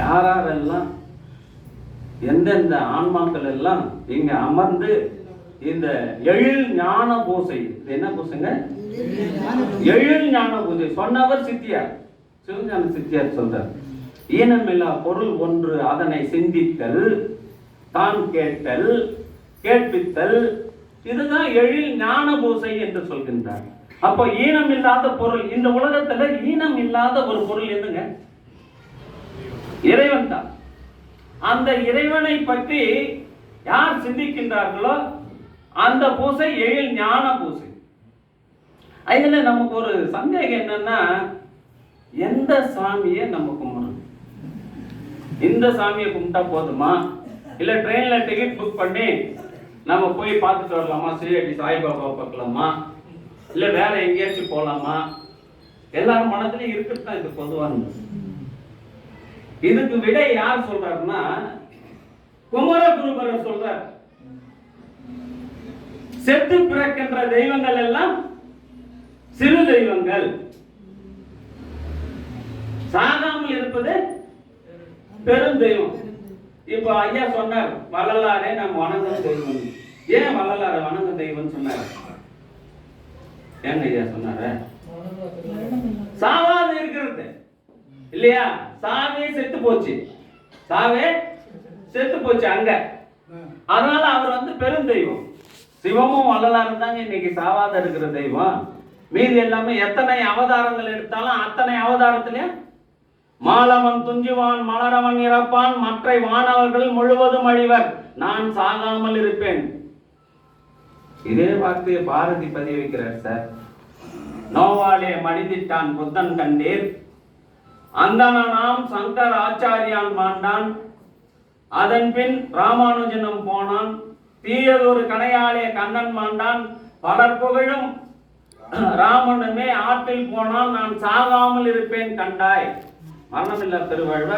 யாரெல்லாம் எந்தெந்த ஆன்மாக்கள் எல்லாம் இங்க அமர்ந்து இந்த எழில் ஞான பூசை, என்ன பூசைங்க? எழில் ஞான பூசை சொன்னவர் சித்தியார், சிவஞான சித்தியார் சொல்றார். ஈனமில்லா பொருள் ஒன்று அதனை சிந்தித்தல், தான் கேட்டல், கேட்பித்தல், இதுதான் எழில் ஞான பூசை என்று சொல்கின்றார். அப்போ ஈனம் இல்லாத பொருள், இந்த உலகத்துல ஈனம் இல்லாத ஒரு பொருள் எதுங்க? இறைவன் தான். அந்த இறைவனை பற்றி யார் சிந்திக்கின்றார்களோ அந்த பூசை எழில் ஞான பூசை. இதுல நமக்கு ஒரு சந்தேகம் என்னன்னா, எந்த சாமியை நம்ம கும்பிடணும்? இந்த சாமியை கும்பிட்டா போதுமா? இல்ல ட்ரெயின்ல டிக்கெட் புக் பண்ணி நம்ம போய் பார்த்துட்டு வரலாமா? ஸ்ரீரடி சாய்பாபா பார்க்கலாமா? இல்ல வேற எங்கேயாச்சும் போலாமா? எல்லாரும் மனதிலையும் இருக்கிறது தான் இது பொதுவானது. இதுக்கு விடை யார் சொல்றாருன்னா, குமரகுருபரர் சொல்றார். செத்து பிறக்கின்ற தெய்வங்கள் எல்லாம் சிறு தெய்வங்கள், சாகாமல் இருப்பது பெரும் தெய்வம். இப்போ ஐயா சொன்னார், வள்ளலாரே நாம் வணங்கும் தெய்வம். ஏன் வள்ளலார வணங்கும் தெய்வம் சொன்னார்? ஏங்க ஐயா சொன்னார? சாவாது இருக்கிறது இல்லையா? சாவே செத்து போச்சு, சாவே செத்து போச்சு அங்க. அதனால அவர் பெரும் தெய்வம். சிவமும் வள்ளலாரும் தாங்க இன்னைக்கு சாவாத இருக்கிற தெய்வம். மீதி எல்லாமே எத்தனை அவதாரங்கள் எடுத்தாலும் அத்தனை அவதாரத்திலையும் மாலவன் துஞ்சுவான், மலரவன் இறப்பான், மற்ற வானவர்கள் முழுவதும் அழிவர், நான் சாகாமல் இருப்பேன். இதே வார்த்தையை பாரதி பதிவு வைக்கிறார் சார். நோவாலே மடிந்திட்டான் புத்தன் கண்டீர், அந்தனாம் சங்கர் ஆச்சாரியான் மாண்டான், அதன் பின் ராமானுஜனும் போனான், தீயதொரு கணையாலே கண்ணன் மாண்டான், பலர் புகழும் ராமனுமே ஆற்றில் போனான், நான் சாகாமல் இருப்பேன் கண்டாய். மரணமில்லா திருவாழ்வ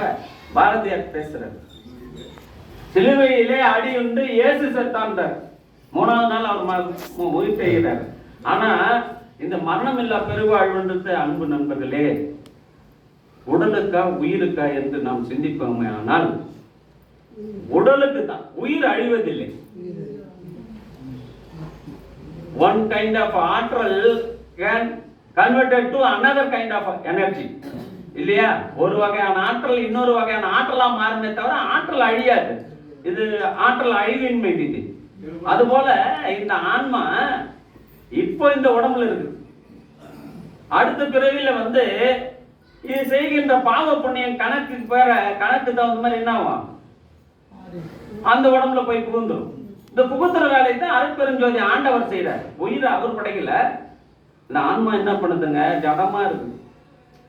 பாரதியார் பேசுறார். சிலுவையிலே அடி உண்டு இயேசு செத்தான்றார். 3வது நாள் அவர் உயிர் செய்கிறார். ஆனா இந்த மரணம் இல்லா பெருவாழ்வுன்றது அன்பு நண்பர்களே, உடலுக்கா உயிருக்கா என்று நாம் சிந்திப்போமே, ஆனால் உடலுக்கு தான். உயிர் அழிவதில்லை. one kind of ஆற்றல் can converted to another kind of energy, இல்லையா? ஒரு வகையான ஆற்றல் இன்னொரு வகையான ஆற்றலா மாறுமே தவிர ஆற்றல் அழியாது. இது ஆற்றல் அழிவின்மை விதி. அதுபோல இந்த ஆன்மா இப்போ இந்த உடம்புல இருக்கு. அடுத்த பிறவில இது செய்கின்ற பாவ புண்ணியம் கணக்கு தகுந்த மாதிரி என்ன ஆகும்? அந்த உடம்புல போய் புகுந்துடும். இந்த புகுத்துற வேலையை தான் அருட்பெருஞ்சோதி ஆண்டவர் செய்யறார். உயிரை அவர் படைக்கல. இந்த ஆன்மா என்ன பண்ணுதுங்க? ஜடமா இருக்கு.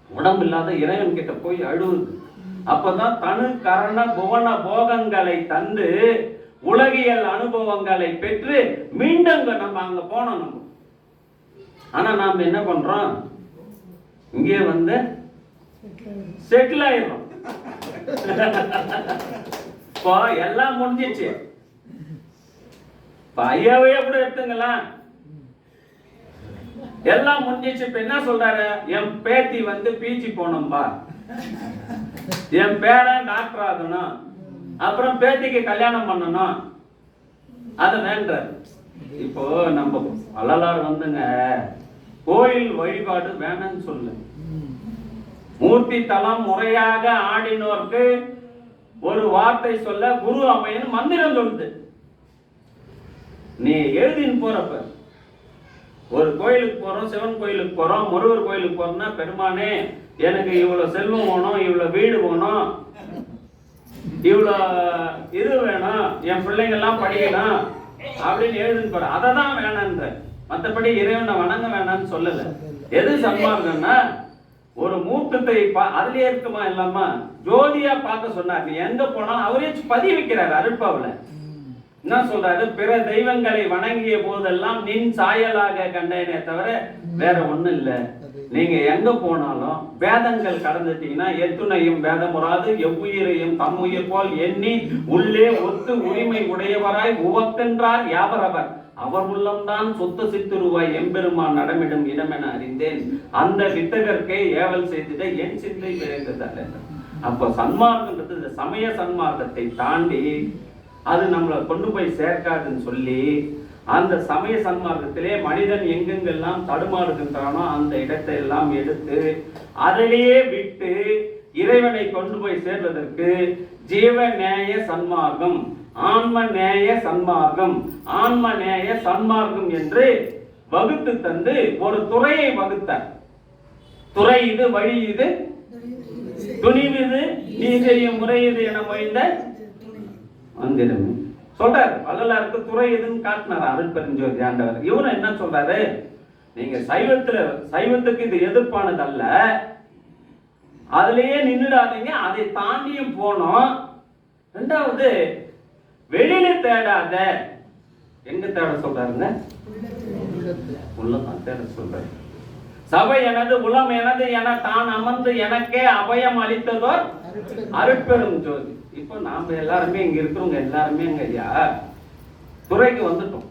உடம்பு இல்லாத இறைவன் கிட்ட போய் அழுவுது. அப்பதான் தனு கரண புவன போகங்களை தந்து உலகியல் அனுபவங்களை பெற்று மீண்டும் நம்ம அங்க போனோம். நம்ம ஆனா நாம என்ன பண்றோம்? இங்கே செட்டில் ஆயிடுறோம். இப்போ எல்லாம் முடிஞ்சிச்சு. ஐயாவே கூட எடுத்துங்களா, எல்லாம் முடிஞ்சிச்சு. இப்ப என்ன சொல்றாரு? என் பேத்தி பிஜி போனோம்பா, என் பேரன் டாக்டர் ஆகணும், அப்புறம் பேத்திக்கு கல்யாணம் பண்ணணும், அது வேண்டாரு. இப்போ நம்ம வள்ளலார் கோயில் வழிபாடு வேணும்னு சொல்லு. மூர்த்தி தலம் முறையாக ஆடினோருக்கு ஒரு வார்த்தை சொல்ல குரு அமையன்னு மந்திரம் சொல்லுது. நீ எழுதின்னு போறப்ப ஒரு கோயிலுக்கு போறோம், சிவன் கோயிலுக்கு போறோம், முருகர் கோயிலுக்கு போறோம்னா, பெருமானே எனக்கு இவ்வளவு செல்வம் வேணும், இவ்வளவு வீடு வேணும், இவ்வளோ இது வேணும், என் பிள்ளைங்க எல்லாம் படிக்கணும் அப்படின்னு எழுதுன்னு போற. அதை தான் வேணான்ற. மற்றபடி இறைவனை வணங்க வேணான்னு சொல்லல. எது சன்மார்க்கம்னா ஒரு மூர்த்தத்தை அதுலயே இருக்குமா இல்லாமா ஜோதியா பார்க்க சொன்னார். நீ எங்க போனாலும் அவரே பதிய வைக்கிறார். அருட்பாவுல என்ன சொல்றாரு? பிற தெய்வங்களை வணங்கிய போதெல்லாம் நின் சாயலாக கண்டேனே தவிர வேற ஒண்ணும் இல்ல. நீங்க எங்க போனாலும் வேதங்கள் கடந்துட்டீங்கன்னா எத்துணையும் வேதமுறாது எவ்வுயிரையும் தம்முயிர் போல் எண்ணி உள்ளே ஒத்து உரிமை உடையவராய் உவக்கின்றார் யாவரவர் அவர் உள்ளம்தான் சொத்த சித்துருவாய் எம்பெருமான் நடமிடும் இடமென அறிந்தேன் அந்த வித்தகர்க்கே ஏவல் செய்திட என் சிந்தை விரைந்ததல்ல. அப்போ சன்மார்க்கன்றது இந்த சமய சன்மார்க்கத்தை தாண்டி அது நம்மளை கொண்டு போய் சேர்க்காதுன்னு சொல்லி அந்த சமய சன்மார்க்கத்திலே மனிதன் எங்கெங்கெல்லாம் தடுமாறுகின்றானோ அந்த இடத்தை எல்லாம் எடுத்து அதிலேயே விட்டு இறைவனை கொண்டு போய் சேர்வதற்கு ஜீவ நேய சன்மார்க்கம், ஆன்ம நேய சன்மார்க்கம், ஆன்ம நேய சன்மார்க்கம் என்று வகுத்து தந்து ஒரு துறையை வகுத்தார். துறை இது, வழி இது, துணிவிது, நீ செய்யும் முறை இது என மொழிந்த மந்திரம் சொல்றாரு. வள்ளலாருக்கு துறை எதுன்னு காட்டினார் அருட்பெருஞ்சோதி ஆண்டவர். இவரும் என்ன சொல்றாரு? நீங்க சைவத்துக்கு இது எதிர்ப்பானது அல்ல, அதுலயே நின்றுடாதீங்க, அதை தாண்டியும் போனோம். ரெண்டாவது வெளியில தேடாத. எங்க தேட சொல்றாருங்க? உள்ளதான் தேட சொல்றாரு. சபை எனது உளம் எனது என தான் அமர்ந்து எனக்கே அபயம் அளித்ததோர் அருட்பெரும் ஜோதி. இப்போ நாம எல்லாருமே இங்க இருக்கிறவங்க எல்லாருமே ஐயா துறைக்கு வந்துட்டோம்.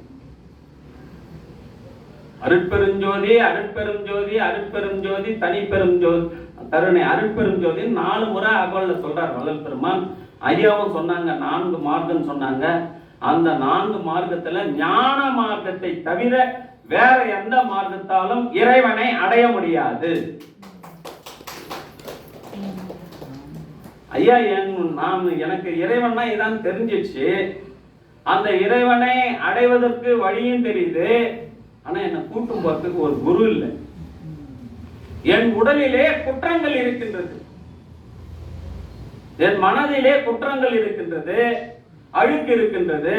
அருட்பெருஞ்சோதி, அருட்பெருஞ்சோதி, அருட்பெருஞ்சோதி, தனிப்பெரும் ஜோதி, கருணை. அருட்பெருஞ்சோதி 4 முறை அகவல்ல சொல்றார் வள்ளல் பெருமான். ஐயாவும் சொன்னாங்க 4 மார்க்கம் சொன்னாங்க. அந்த 4 மார்க்கத்துல ஞான மார்க்கத்தை தவிர வேற எந்த மார்க்கத்தாலும் இறைவனை அடைய முடியாது. ஐயா எனக்கு இறைவனா இதான் தெரிஞ்சிச்சு. அந்த இறைவனை அடைவதற்கு வழியும் தெரியுது. ஆனா என்ன கூட்டும் போறதுக்கு ஒரு குரு இல்லை. என் உடலிலே குற்றங்கள் இருக்கின்றது, என் மனதிலே குற்றங்கள் இருக்கின்றது, அழுக்கு இருக்கின்றது.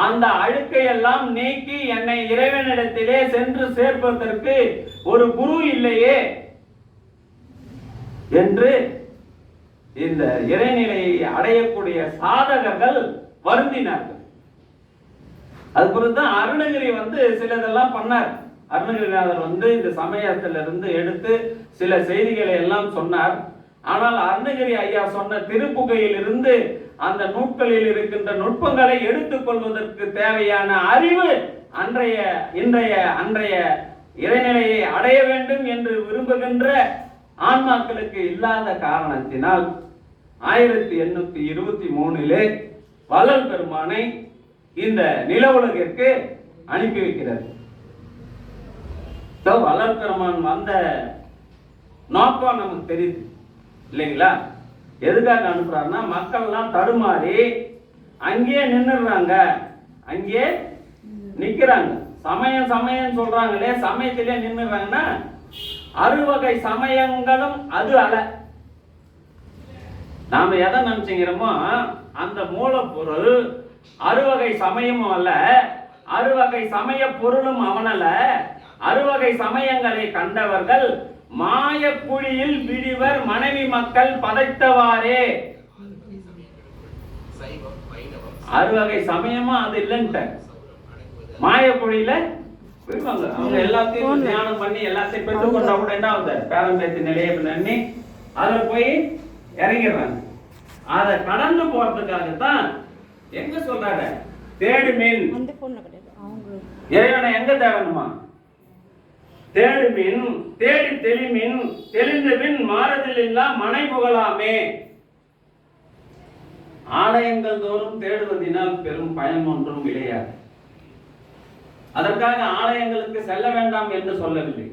அந்த அழுக்கை எல்லாம் நீக்கி என்னை இறைவனிடத்திலே சென்று சேர்ப்பதற்கு ஒரு குரு இல்லையே என்று இந்த இறைநிலையை அடையக்கூடிய சாதகர்கள் வருந்தினார்கள். அது பொறுத்துதான் அருணகிரி சிலதெல்லாம் பண்ணார். அருணகிரிநாதர் இந்த சமயத்திலிருந்து எடுத்து சில செய்திகளை எல்லாம் சொன்னார். ஆனால் அருணகிரி ஐயா சொன்ன திருப்புகையில் இருந்து அந்த நூட்களில் இருக்கின்ற நுட்பங்களை எடுத்துக்கொள்வதற்கு தேவையான அறிவு அன்றைய இறைநிலையை அடைய வேண்டும் என்று விரும்புகின்ற ஆன்மாக்களுக்கு இல்லாத காரணத்தினால் 1823 வள்ளல் பெருமானை இந்த நில உலகிற்கு அனுப்பி வைக்கிறார். வள்ளல் பெருமான் வந்த நோக்கம் நமக்கு தெரியுது இல்லைங்களா? எதுக்காக அனுப்புறாருன்னா, மக்கள்லாம் தடுமாறி அங்கேயே நின்றுடுறாங்க, அங்கேயே நிக்கிறாங்க. சமயம் சொல்றாங்களே, சமயத்திலே நின்றுறாங்கன்னா, அறுவகை சமயங்களும் அது அல்ல. நாம எதை நினைச்சுக்கிறோமோ அந்த மூலப்பொருள் அறுவகை சமயமும் அல்ல, அறுவகை சமய பொருளும் அவனல்ல. அறுவகை சமயங்களை கண்டவர்கள் மாயக்குழியில் விடிவர் மனைவி மக்கள் பதைத்தவாறே. அறுவகை சமயமா அது இல்லைன்ட்ட, மாயக்குழியில விடுவாங்க. அவங்க எல்லாத்தையும் தியானம் பண்ணி எல்லாத்தையும் பெற்றுக் கொண்டா கூட என்ன ஆகுது, பேரம்பேத்தி நிலையை நன்னி அதில் போய் இறங்கிடுறாங்க. அதை கடந்து போறதுக்காகத்தான் எங்க சொல்றாங்க, தேடு மீன். இறைவனை எங்க தேடணுமா? தேடு மீன், தேடி தெளிமின், தெளிந்த பின் மாறுதல் இல்லா மனை புகழாமே. ஆலயங்கள் தோறும் தேடுவதினால் பெரும் பயன் ஒன்றும் விளையாது. அதற்காக ஆலயங்களுக்கு செல்ல வேண்டாம் என்று சொல்லவில்லை.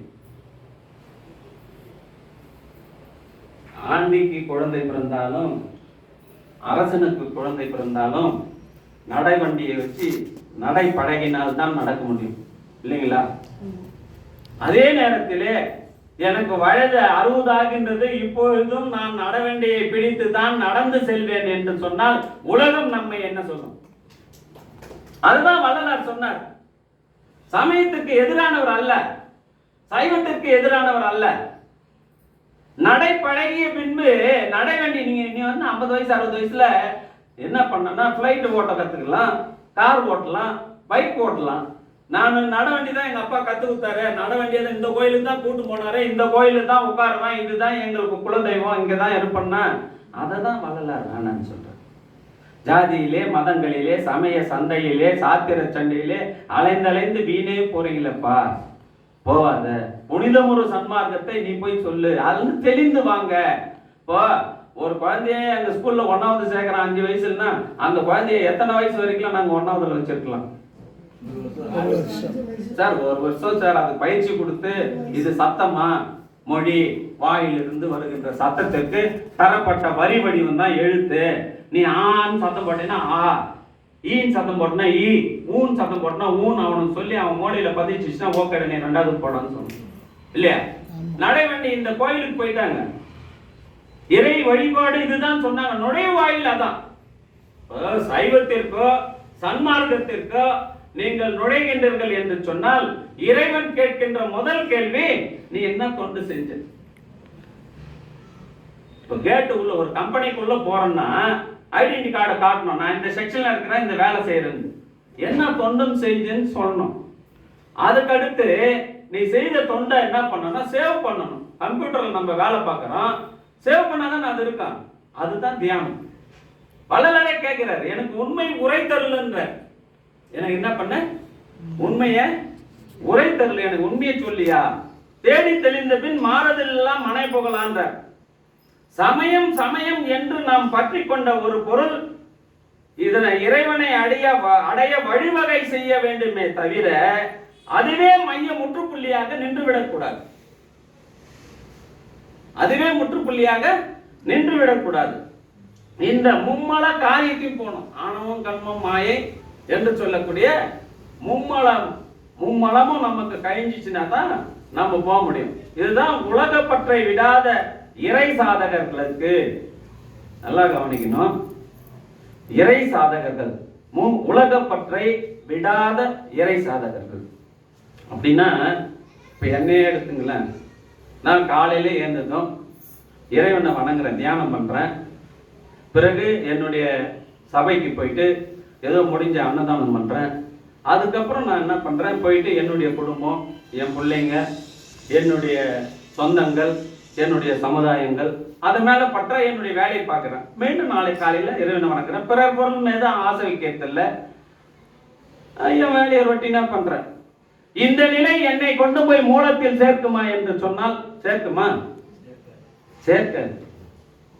ஆண்டிக்கு குழந்தை பிறந்தாலும் அரசனுக்கு குழந்தை பிறந்தாலும் நடை வண்டியை வச்சு நடை பழகினால் தான் நடக்க முடியும் இல்லைங்களா? அதே நேரத்திலே எனக்கு வயது 60 ஆகின்றது, இப்பொழுதும் நான் நடவண்டியை பிடித்து தான் நடந்து செல்வேன் என்று சொன்னால் உலகம் நம்மை என்ன சொல்லும்? அதுதான் வள்ளலார் சொன்னார். சமயத்துக்கு எதிரானவர் அல்ல, சைவத்திற்கு எதிரானவர் அல்ல. நடை பழகிய பின்பு நடைவண்டி நீ வந்து 50 வயசு 60 வயசுல என்ன பண்ணனா, பிளைட் ஓட்ட கத்துக்கலாம், கார் ஓட்டலாம், பைக் ஓட்டலாம். நான் நடவண்டி தான் எங்க அப்பா கத்து கொடுத்தாரு, நடவண்டியை தான் இந்த கோயிலுக்கு தான் கூட்டு போனாரு, இந்த கோயிலுக்கு தான் உட்காருவேன், இதுதான் எங்களுக்கு குலதெய்வம், இங்கதான் இருப்பேன்னா அதை தான் வள்ளலார் வேணான்னு சொல்றேன். ஜாதியிலே மதங்களிலே சமய சண்டையிலே சாத்திர சண்டையிலே அலைந்தலைந்து வீணே போறீங்களப்பா, போவாத. புனிதமுறு சன்மார்க்கத்தை நீ போய் சொல்லு, அது தெளிந்து வாங்க. இப்போ ஒரு குழந்தைய எங்க ஸ்கூல்ல 1வது சேர்க்கிறோம் 5 வயசுலன்னா அந்த குழந்தைய எத்தனை வயசு வரைக்கும் நாங்க 1வதுல வச்சிருக்கலாம் சார்? 1 வருஷம் சார். அது பயிற்சி கொடுத்து இது சத்தமா, மொழி வாயிலிருந்து வருகின்ற சத்தத்திற்கு தரப்பட்ட வரி வடிவம் தான் எழுத்து. நீ ஆன்னு சத்தம் போட்டேன்னா ஆ, ஈன்னு சத்தம் போட்டனா ஈ, ஊன்னு சத்தம் போட்டனா ஊன்னு அவனுக்கு சொல்லி அவன் மோடியில பதிச்சுச்சுன்னா ஓகே நீ 2வது போடான்னு சொன்ன இல்லையா? நடைவண்டி இந்த கோயிலுக்கு போயிட்டாங்க, இறை வழிபாடு இதுதான் சொன்னாங்க, நுழைவாயில் அதான். சைவத்திற்கோ சன்மார்க்கத்திற்கோ நீங்கள் நுழைகின்றீர்கள் என்று சொன்னால் இறைவன் கேட்கின்ற முதல் கேள்வி, நீ என்ன தொண்டு செஞ்ச? இப்போ கேட்டு உள்ள ஒரு கம்பெனிக்குள்ள போறேன்னா ஐடென்டி கார்டை காட்டணும், நான் இந்த செக்ஷன்ல இருக்கிறேன், இந்த வேலை செய்யறேன், என்ன தொண்டும் செஞ்சேன்னு சொல்லணும். அதுக்கடுத்து நீ செய்த தொண்டை என்ன பண்ணணும், சேவ் பண்ணணும். கம்ப்யூட்டர்ல நம்ம வேலை பார்க்கறோம், சேவ் பண்ணாதான் அது இருக்கான், அதுதான் தியானம். வள்ளலாரே கேட்கிறார், எனக்கு உண்மை உரைத்தருள்ன்ற, எனக்கு என்ன பண்ண, உண்மையை உரைத்தருள், எனக்கு உண்மையை சொல்லியா, தேடி தெளிந்த பின் மாறுதல் எல்லாம் மனை புகழான்ற. சமயம் சமயம் என்று நாம் பற்றி கொண்ட ஒரு பொருள், இதனை இறைவனை அடைய வழிவகை செய்ய வேண்டுமே தவிர அதுவே மைய முற்றுப்புள்ளியாக நின்றுவிடக்கூடாது, அதுவே முற்றுப்புள்ளியாக நின்றுவிடக்கூடாது. இந்த மும்மல காரியத்தையும் போகணும். ஆணவம் கண்மம் மாயை என்று சொல்லக்கூடிய மும்மலமும் நமக்கு கழிஞ்சிச்சுன்னா தான் நம்ம போக முடியும். இதுதான் உலகப்பற்றை விடாத இறை சாதகர்களுக்கு. நல்லா கவனிக்கணும், இறை சாதகர்கள், உலகப்பற்றை விடாத இறை சாதகர்கள் அப்படின்னா, இப்ப என்னையே எடுத்துங்களேன். நான் காலையில எழுந்ததும் இறைவனை வணங்குறேன், தியானம் பண்றேன். பிறகு என்னுடைய சபைக்கு போயிட்டு ஏதோ முடிஞ்ச அன்னதானம் பண்றேன். அதுக்கப்புறம் நான் என்ன பண்றேன், போயிட்டு என்னுடைய குடும்பம், என் பிள்ளைங்க, என்னுடைய சொந்தங்கள் என்னுடைய சமுதாயங்கள் அது மேல பற்ற என்னுடைய வேலையை பார்க்கிறேன். மீண்டும் நாளை காலையில இறைவனை வணங்குறேன். பிறர் பொருள் மீது ஆசை வைக்கிறதில்ல, என் வேலையை ரொட்டீனா பண்றேன். இந்த நிலை என்னை கொண்டு போய் மூலத்தில் சேர்க்குமா என்று சொன்னால் சேர்க்குமா? சேர்க்காது,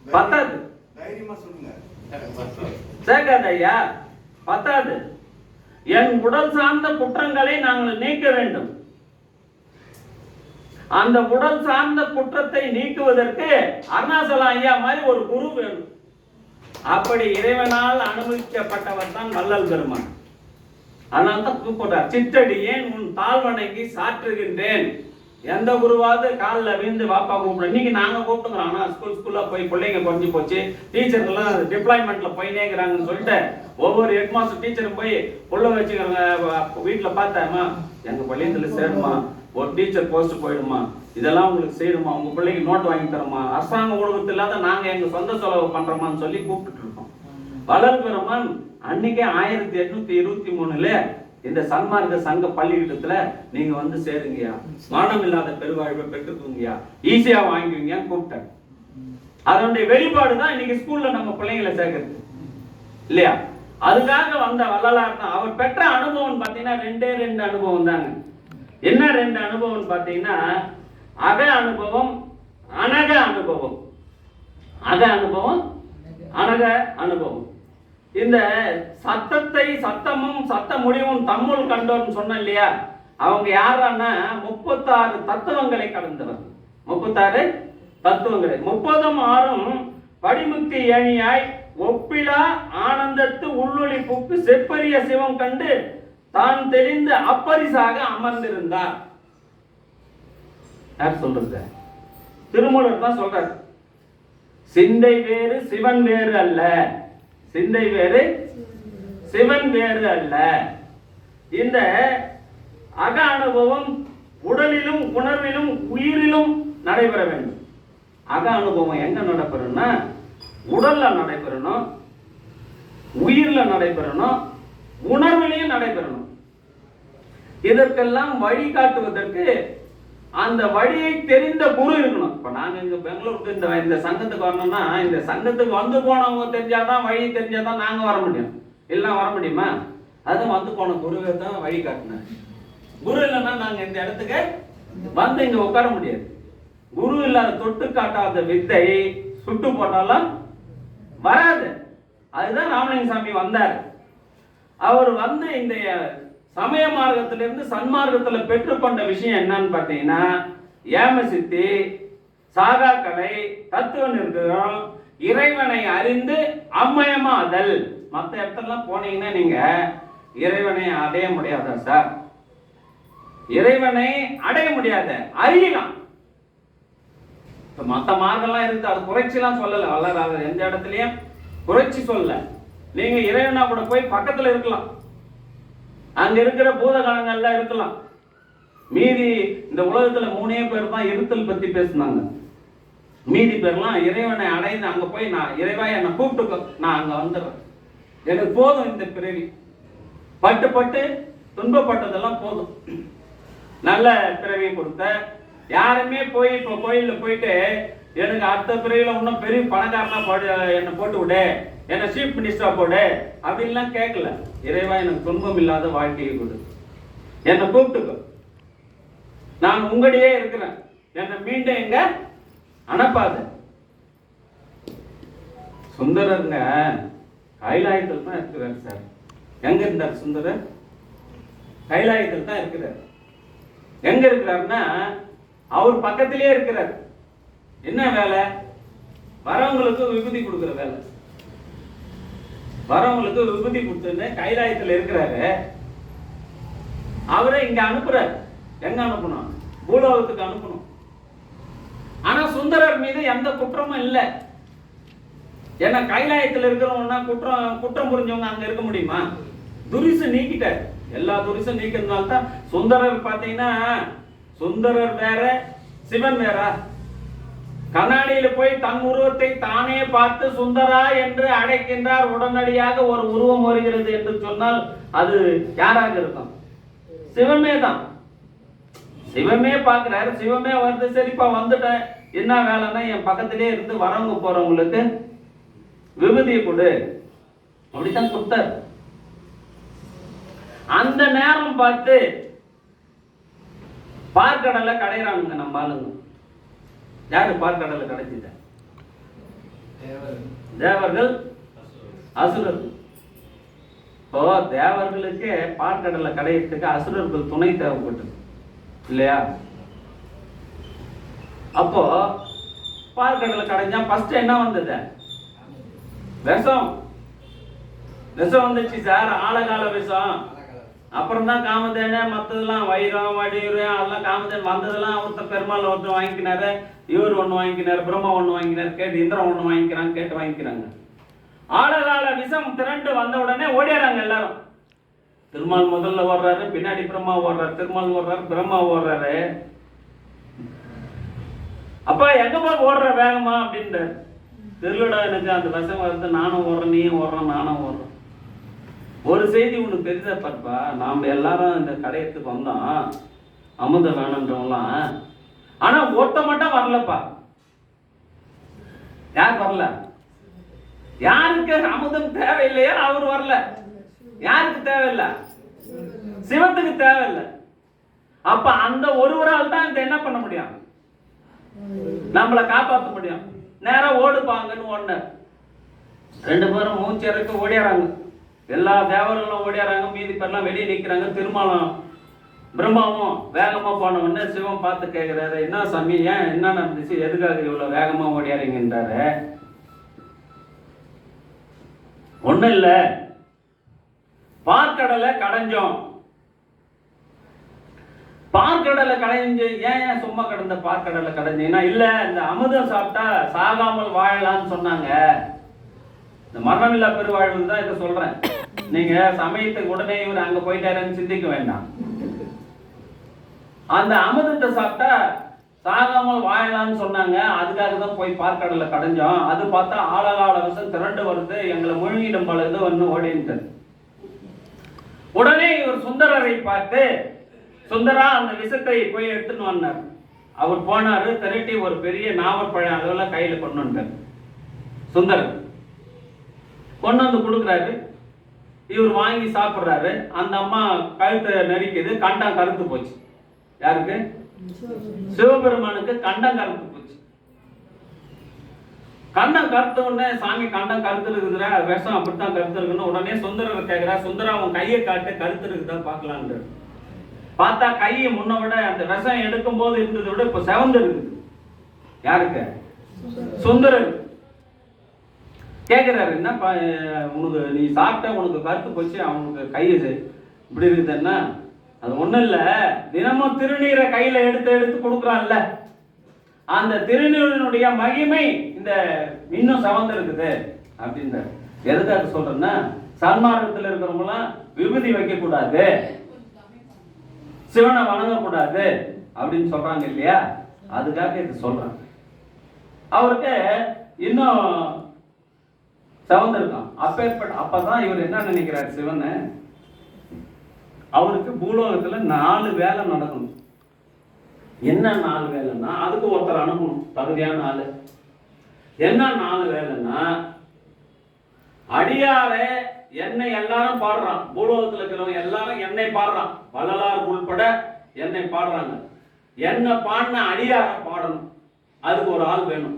பத்தாது. சேர்க்காது ஐயா, பத்தாது. என் உடல் சார்ந்த குற்றங்களை நாங்கள் நீக்க வேண்டும். அந்த உடல் சார்ந்த குற்றத்தை நீக்குவதற்கு அருணாசலம் ஐயா மாதிரி ஒரு குரு வேணும். அப்படி இறைவனால் அனுமதிக்கப்பட்டவர் தான் வள்ளல் பெருமான். அதனால தான் கூப்பிடுறார், சித்தடி ஏன் உன் தாழ்வணங்கி சாற்றுகின்றேன். எந்த குருவாவது காலில் விழுந்து வாப்பா கூப்பிடுறோம். இன்னைக்கு நாங்க கூப்பிட்டுக்கிறோம். ஆனா ஸ்கூல்ல போய் பிள்ளைங்க குறைஞ்சி போச்சு, டீச்சர்லாம் டிப்ளாய்மெண்ட்ல போயினேங்கிறாங்கன்னு சொல்லிட்டு ஒவ்வொரு ஹெட் மாஸ்டர் டீச்சரும் போய் புள்ள வச்சுக்கிறாங்க. வீட்டுல பார்த்தேம்மா, எங்க பள்ளியத்துல சேருமா, ஒரு டீச்சர் போஸ்ட் போயிடுமா, இதெல்லாம் உங்களுக்கு செய்யணுமா, உங்க பிள்ளைக்கு நோட் வாங்கி தரோமா, அரசாங்க ஊடகத்தில் இல்லாத நாங்க எங்க சொந்த செலவு பண்றோமான்னு சொல்லி கூப்பிட்டு இருக்கோம். வள்ளல் பெருமான் அன்னைக்கே 1823 இந்த சன்மார்க்க சங்க பள்ளிக்கூடத்துல நீங்க வந்து சேருங்கயா, மரணம் இல்லாத பெருவாழ்வை பெற்றுக்குங்கயா, ஈஸியா வாங்குவீங்க கூப்பிட்டாங்க. அதனுடைய வெளிப்பாடு தான் இன்னைக்கு ஸ்கூல்ல நம்ம பிள்ளைங்களை சேர்க்கறது இல்லையா? அதுக்காக வந்த வள்ளலார் தான். அவர் பெற்ற அனுபவம் பார்த்தீங்கன்னா 2 அனுபவம் தாங்க. என்ன 2 அனுபவம் பார்த்தீங்கன்னா, அக அனுபவம், அனக அனுபவம். அக அனுபவம், அனக அனுபவம். இந்த சத்தத்தை சத்தமும் சத்த முடிவும் தம்முள் கண்டோன்னு சொன்ன இல்லையா, அவங்க யாரானா 36 தத்துவங்களை கடந்தவர். 36 தத்துவங்களை 30 படிமுக்தி ஏணியாய் ஒப்பிலா ஆனந்தத்து உள்ளொளிப்புக்கு செப்பரிய சிவம் கண்டு தான் தெளிந்து அப்பரிசாக அமர்ந்திருந்தார். யார் சொல்றது? திருமூலர் தான் சொல்றார். சிந்தை வேறு சிவன் வேறு அல்ல, சிந்தை வேறு சிவன் வேறு அல்ல. இந்த அக அனுபவம் உடலிலும் உணர்விலும் உயிரிலும் நடைபெற வேண்டும். அக அனுபவம் எங்க நடைபெறணும்னா உடல்ல நடைபெறணும், உயிர்ல நடைபெறணும், உணர்விலையும் நடைபெறணும். இதற்கெல்லாம் வழிகாட்டுவதற்கு அந்த வழியை தெரிந்த குரு இருக்கணும். இப்ப நாங்க இங்க பெங்களூருக்கு இந்த சங்கத்துக்கு வரணும்னா, இந்த சங்கத்துக்கு வந்து போனவங்க தெரிஞ்சாதான், வழி தெரிஞ்சாதான் நாங்க வர முடியும். இல்லைன்னா வர முடியுமா? அது வந்து போன குருவை தான் வழி காட்டினேன். குரு இல்லைன்னா நாங்க இந்த இடத்துக்கு வந்து இங்க உட்கார முடியாது. குரு இல்லாத தொட்டு காட்டாத வித்தை சுட்டு போட்டாலும் வராது. அதுதான் ராமலிங்க சாமி வந்தார். அவர் வந்து இந்த சமய மார்க்கத்திலிருந்து சன்மார்க்கத்துல பெற்றுக்கொண்ட விஷயம் என்னன்னு பார்த்தீங்கன்னா, ஏமசித்தி, சாகாக்கலை, தத்துவ நிர்ணயம், இறைவனை அறிந்து அம்மயமாதல். மற்ற இடத்துலாம் போனீங்கன்னா நீங்க இறைவனை அடைய முடியாதா சார்? இறைவனை அடைய முடியாத, அறியலாம். மற்ற மார்க்கெல்லாம் இருக்கு, அது குறைச்சிலாம் சொல்லல. வல்லராஜர் எந்த இடத்துலயும் குறைச்சி சொல்ல. நீங்க இறைவனா கூட போய் பக்கத்துல இருக்கலாம், அங்க இருக்கிற பூதகணங்கள்லாம் இருக்கலாம். மீதி இந்த உலகத்துல 3 பேர் தான் இருத்தல் பத்தி பேசினாங்க. மீதி பேர்லாம் இறைவனை அடைந்து அங்க போய், நான் இறைவா என்னை கூப்பிட்டுக்கோ, நான் அங்க வந்துடுறேன், எனக்கு போதும் இந்த பிறவி, பட்டு பட்டு துன்பப்பட்டதெல்லாம் போதும், நல்ல பிறவியை கொடுத்த. யாருமே போய் இப்போ கோயிலில் போயிட்டு எனக்கு அடுத்த பிறவியில் இன்னும் பெரிய பணக்காரனா என்னை போட்டு விடு, என்னை சீஃப் மினிஸ்டரா போடு அப்படின்லாம் கேட்கல. இறைவா எனக்கு துன்பம் இல்லாத வாழ்க்கையை கொடு, என்னை கூப்பிட்டுக்கோ, நான் உங்களையே இருக்கிறேன், என்னை மீண்டும் எங்க அனுப்பாது. சுந்தரருங்க கைலாயத்தில் தான் இருக்கிறார் சார். எங்க இருந்தார் சுந்தரர்? கைலாயத்தில் தான் இருக்கிறார். எங்க இருக்கிறாருன்னா அவர் பக்கத்திலே இருக்கிறார். என்ன வேலை? வரவங்களுக்கு விபூதி கொடுக்கிற வேலை. வரவங்களுக்கு விபூதி கொடுத்து கைலாயத்தில் இருக்கிறாரு. அவரை இங்க அனுப்புறாரு. எங்க அனுப்பணும்? பூலோகத்துக்கு அனுப்பணும். ஆனா சுந்தரர் மீது எந்த குற்றமும் இல்லை. ஏன்னா கைலாயத்தில் இருக்கிறவங்கன்னா குற்றம் புரிஞ்சவங்க அங்க இருக்க முடியுமா? துரிசு நீக்கிட்டார். எல்லா துரிசும் நீக்கிறதுனால தான் சுந்தரர் பார்த்தீங்கன்னா, சுந்தரர் வேற சிவன் வேற. கண்ணாடியில போய் தன் உருவத்தை தானே பார்த்து சுந்தரா என்று அழைக்கின்றார். உடனடியாக ஒரு உருவம் வருகிறது என்று சொன்னால் அது யாராக இருக்கும்? சிவமே தான். சிவமே பார்க்கிறாரு, சிவமே வருது. சரிப்பா வந்துட்டேன், என்ன வேலைன்னா என் பக்கத்திலே இருந்து வரவங்க போறவங்களுக்கு விபூதியை கொடு அப்படித்தான் கொடுத்தார். அந்த நேரம் பார்த்து பார்க்கடலை கடையிறானுங்க நம்ம ஆளுங்க. யாரு பார்க்கடலை கடைச்சிட்ட? தேவர்கள், அசுரர்கள். இப்போ தேவர்களுக்கு பார்க்கடலை கடையிறதுக்கு அசுரர்கள் துணை தேவைப்பட்டது இல்லையா? அப்போ பார்க்கடலை கடைஞ்சா ஃபர்ஸ்ட் என்ன வந்தது? விஷம். விஷம் வந்துச்சு சார், ஆழகால விஷம். அப்புறம் தான் காமதேன மற்றதெல்லாம் வைரம் வடிவம் அதெல்லாம் காமதேன் வந்ததெல்லாம் ஒருத்தர் பெருமாள் ஒருத்தர் வாங்கிக்கினாரு, இவர் ஒன்று வாங்கிக்கினாரு, பிரம்மா ஒன்று வாங்கினாரு, கேட்டு இந்திரன் ஒன்று வாங்கிக்கிறாங்க, கேட்டு வாங்கிக்கிறாங்க. ஆழகால விஷம் திரண்டு வந்த உடனே ஓடிறாங்க எல்லாரும். திருமால் முதல்ல ஓடுறாரு, பின்னாடி பிரம்மா ஓடுறாரு, திருமால் ஓடுறாரு, பிரம்மா ஓடுறாரு. அப்பா எங்க போய் ஓடுற வேகமா அப்படின்றாரு. தெரியலடா எனக்கு அந்த விஷம் வருது, நானும் ஓடுறேன், நீயும் ஓடுறேன், நானும் ஓடுறேன். ஒரு செய்தி உனக்கு தெரிஞ்சா பாருப்பா, நாம எல்லாரும் இந்த கடையத்துக்கு வந்தோம் அமுதம் வேணுன்றவங்களாம், ஆனா ஒருத்த மட்டும் வரலப்பா. யார் வரல? யாருக்கு அமுதம் தேவையில்லையோ அவர் வரல. யாருக்கு தேவையில்லை? சிவத்துக்கு தேவையில்லை. அப்ப அந்த ஒருவரால் தான் இந்த என்ன பண்ண முடியும், நம்மளை காப்பாற்ற முடியும். நேரம் ஓடுப்பாங்கன்னு ஒண்ணு. ரெண்டு பேரும் மூச்சு இறக்க ஓடியாராங்க. எல்லா தேவர்களும் ஓடியாராங்க, மீதி பேர்லாம் வெளியே நிற்கிறாங்க. திருமாலும் பிரம்மாவும் வேகமா போன உடனே சிவம் பார்த்து கேட்கிறாரு, என்ன சாமி, ஏன் என்ன நடந்துச்சு, எதுக்காக இவ்வளவு வேகமா ஓடியாரீங்கன்றாரு. ஒண்ணும் இல்ல, பார்க்கடலை கடைஞ்சோம். பார்க்கடலை கடைஞ்சு ஏன் சும்மா கிடந்த பார்க்கடலை கடைஞ்சீங்கன்னா, இல்ல இந்த அமுதம் சாப்பிட்டா சாகாமல் வாழலாம்னு சொன்னாங்க. இந்த மரணமில்லா பெருவாழ்வு தான் இதை சொல்றேன். நீங்க சமயத்துக்கு உடனே இவர் அங்க போயிட்டாருன்னு சிந்திக்க வேண்டாம். அந்த அமுதத்தை சாப்பிட்டா சாகாமல் வாழலாம்னு சொன்னாங்க. அதுக்காக தான் போய் பார்க்கடலை கடைஞ்சோம். அது பார்த்தா ஆழகால விஷம் திரண்டு வருது, எங்களை முழுங்கிடும் பழுது ஒன்று ஓடிட்டு. உடனே இவர் சுந்தரரை பார்த்து, சுந்தரா அந்த விஷத்தை போய் எடுத்துன்னு வந்தார். அவர் போனாரு, திரட்டி ஒரு பெரிய நாவற்பழம் அளவுல கையில கொண்டு வந்தார். சுந்தரர் கொண்டு வந்து கொடுக்குறாரு. இவர் வாங்கி சாப்பிட்றாரு. அந்த அம்மா கழுத்தை நெரிக்குது, கண்டம் கருத்து போச்சு. யாருக்கு? சிவபெருமானுக்கு கண்டம் கருத்து போச்சு. கண்டம் கருத்த உடனே, சாமி கண்டம் கருத்து இருக்குதுரா, விஷம் அப்படித்தான் கருத்து இருக்குன்னு உடனே சுந்தரர் கேட்கிறா, சுந்தரா உன் கையை காட்டு, கருத்து இருக்குதா பார்க்கலான்னு. பார்த்தா கையை முன்ன விட அந்த விஷம் எடுக்கும் போது இருந்ததை விட இப்ப செவந்து இருக்குது. யாருக்கு? சுந்தரர் கேட்கிறாரு, என்ன உனக்கு நீ சாப்பிட்ட உனக்கு கருத்து போச்சு, அவனுக்கு கையை இப்படி இருக்குதுன்னா, அது ஒண்ணும் இல்ல, தினமும் திருநீரை கையில எடுத்து எடுத்து கொடுக்குறான்ல, அந்த திருநீரினுடைய மகிமை இந்த இன்னும் சவந்து இருக்குது அப்படின்ற. எதுக்காக சொல்றேன்னா, சன்மார்க்கத்தில் இருக்கிறவங்களாம் விபூதி வைக்க கூடாது, சிவனை வணங்கக்கூடாது அப்படின்னு சொல்றாங்க இல்லையா, அதுக்காக இது சொல்றாங்க. அவருக்கு இன்னும் சவந்திருக்கான். அப்பதான் இவர் என்ன நினைக்கிறார், சிவனை அவருக்கு பூலோகத்துல 4 வேலை நடக்கணும். என்ன 4 வேலைன்னா, அதுக்கு ஒருத்தர் அனுப்பணும், தகுதியான ஆளு. என்ன 4 வேலைன்னா, அடியாரே என்னை எல்லாரும் பாடுறான், பூலோகத்தில் இருக்கிறவங்க எல்லாரும் என்னை பாடுறான், வள்ளலார் உள்பட என்னை பாடுறாங்க. என்ன பாடின அடியார பாடணும், அதுக்கு ஒரு ஆள் வேணும்,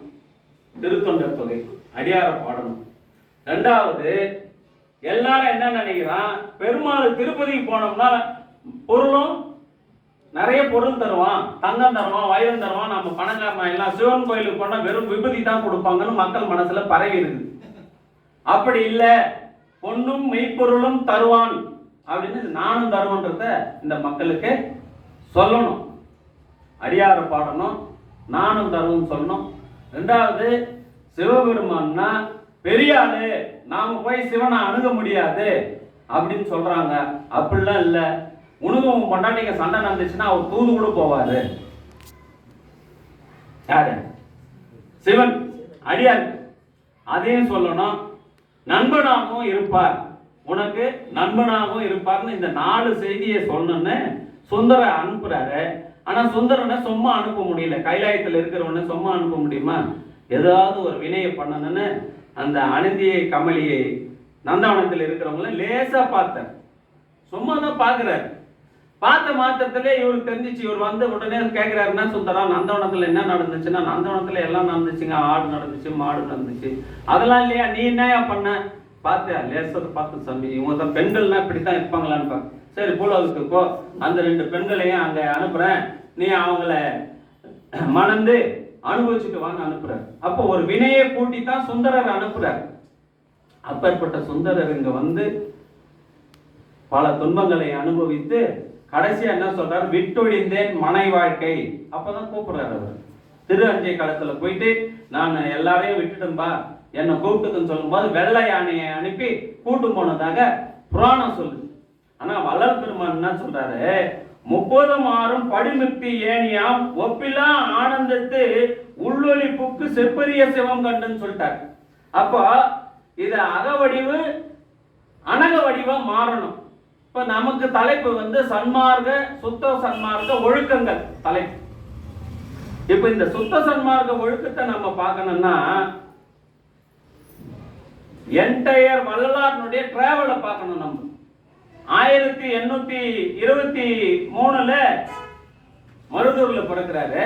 திருத்தொண்டர் தொகை அடியார பாடணும். 2வது, எல்லாரும் என்ன நினைக்கிறான், பெருமாள் திருப்பதிக்கு போனோம்னா பொருளும் நிறைய பொருள் தருவான், தங்கம் தருவான், வைரம் தருவான், நம்ம பணக்காரனா எல்லாம் சிவன் கோயிலுக்கு போனா வெறும் விபூதி தான் கொடுப்பாங்கன்னு மக்கள் மனசுல பரவி இருக்குது. அப்படி இல்லை, பொன்னும் மெய்ப்பொருளும் தருவான் அப்படின்னு நானும் தருவன்றத இந்த மக்களுக்கு சொல்லணும். அடியார பாடணும், நானும் தருவன்னு சொல்லணும். 2வது, சிவபெருமான்னா பெரிய ஆளு, நாம போய் சிவனை அணுக முடியாது அப்படின்னு சொல்றாங்க. அப்படிலாம் இல்ல, உனக்கும் பொண்டாட்டிங்க சண்டை நடந்துச்சுன்னா அவர் தூது கூட போவாரு. யாரு? சிவன். அடியார் அதையும் சொல்லணும். நண்பனாகவும் இருப்பார், உனக்கு நண்பனாகவும் இருப்பார்னு இந்த 4 செய்தியை சொல்லணும்னு சுந்தர அனுப்புறாரு. ஆனா சுந்தரனை சும்மா அனுப்ப முடியல. கைலாயத்தில் இருக்கிறவனை சும்மா அனுப்ப முடியுமா? ஏதாவது ஒரு வினையை பண்ணணும்னு அந்த அனந்தியை கமலியை நந்தவனத்தில் இருக்கிறவங்கள லேசா பார்த்தார். சும்மா தான் பார்க்கிறார். பார்த்த மாத்திரத்திலே இவருக்கு தெரிஞ்சிச்சு. இவர் வந்து உடனே கேட்கிறாருன்னா, சுந்தரா நந்தவனத்துல என்ன நடந்துச்சுன்னா, நந்தவனத்துல எல்லாம் நடந்துச்சுங்க. ஆடு நடந்துச்சு, மாடு நடந்துச்சு. அதெல்லாம் இல்லையா? நீ என்னையா பண்ண? பார்த்தியா? லேசத்தை பார்த்து சாமி, இவங்க தான் பெண்கள்னா இப்படித்தான் இருப்பாங்களான்னு பார்க்க. சரி பூலோகத்துக்கு போ, அந்த 2 பெண்களையும் அங்க அனுப்புறேன், நீ அவங்கள மணந்து அனுபவிச்சுட்டு வாங்க அனுப்புறார். அப்போ ஒரு வினையை கூட்டி தான் சுந்தரர் அனுப்புறார். அப்பேற்பட்ட சுந்தரர் இங்க வந்து பல துன்பங்களை அனுபவித்து கடைசியா என்ன சொல்றாரு? விட்டொழிந்தேன் மனை வாழ்க்கை. அப்பதான் கூப்பிடுறாரு அவர். திரு அஞ்சை களத்துல போயிட்டு நான் எல்லாரையும் விட்டுட்டும்பா, என்னை கூப்பிட்டுக்குன்னு சொல்லும் போது வெள்ளை யானையை அனுப்பி கூட்டு போனதாக புராணம் சொல்லுது. ஆனா வள்ளல் பெருமான் என்ன சொல்றாரு? 30 மாறும் படிமுக்தி ஏனியாம் ஒப்பிலா ஆனந்தத்து உள்ளொலிப்புக்கு செப்பரிய சிவம் கண்டுன்னு சொல்லிட்டாரு. அப்போ இது அகவடிவு அனக வடிவம் மாறணும். இப்ப நமக்கு தலைப்பு வந்து சன்மார்க்க சுத்த சன்மார்க்க ஒழுக்கங்கள் தலைப்பு. இப்ப இந்த சுத்த சன்மார்க்க ஒழுக்கத்தை நம்ம பார்க்கணும்னா என்டையர் வள்ளலாருடைய டிராவலை பார்க்கணும். நம்ம 1823 மருதூர்ல பிறக்கிறாரு.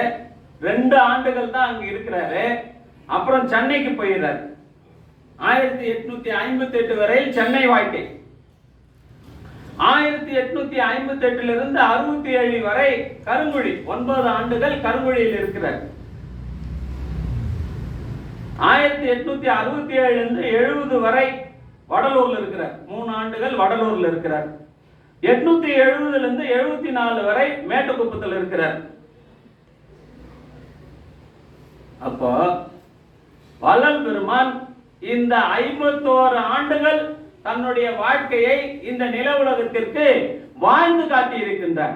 2 ஆண்டுகள் தான் அங்க இருக்கிறாரு. அப்புறம் சென்னைக்கு போயிடுறாரு. 1858 வரை சென்னை வாழ்க்கை. 1858 இருந்து 67 வரை கருங்குழி, 9 ஆண்டுகள் கருங்குழியில் இருக்கிறார். 1867 இருந்து 70 வரை வடலூர்ல இருக்கிறார். 3 ஆண்டுகள் வடலூர்ல இருக்கிறார். 870 இருந்து 74 வரை மேட்டுக்குப்பத்தில் இருக்கிறார். அப்போ வள்ளல் பெருமான் இந்த 51 ஆண்டுகள் தன்னுடைய வாழ்க்கையை இந்த நில உலகத்திற்கு வாழ்ந்து காட்டி இருக்கின்றார்.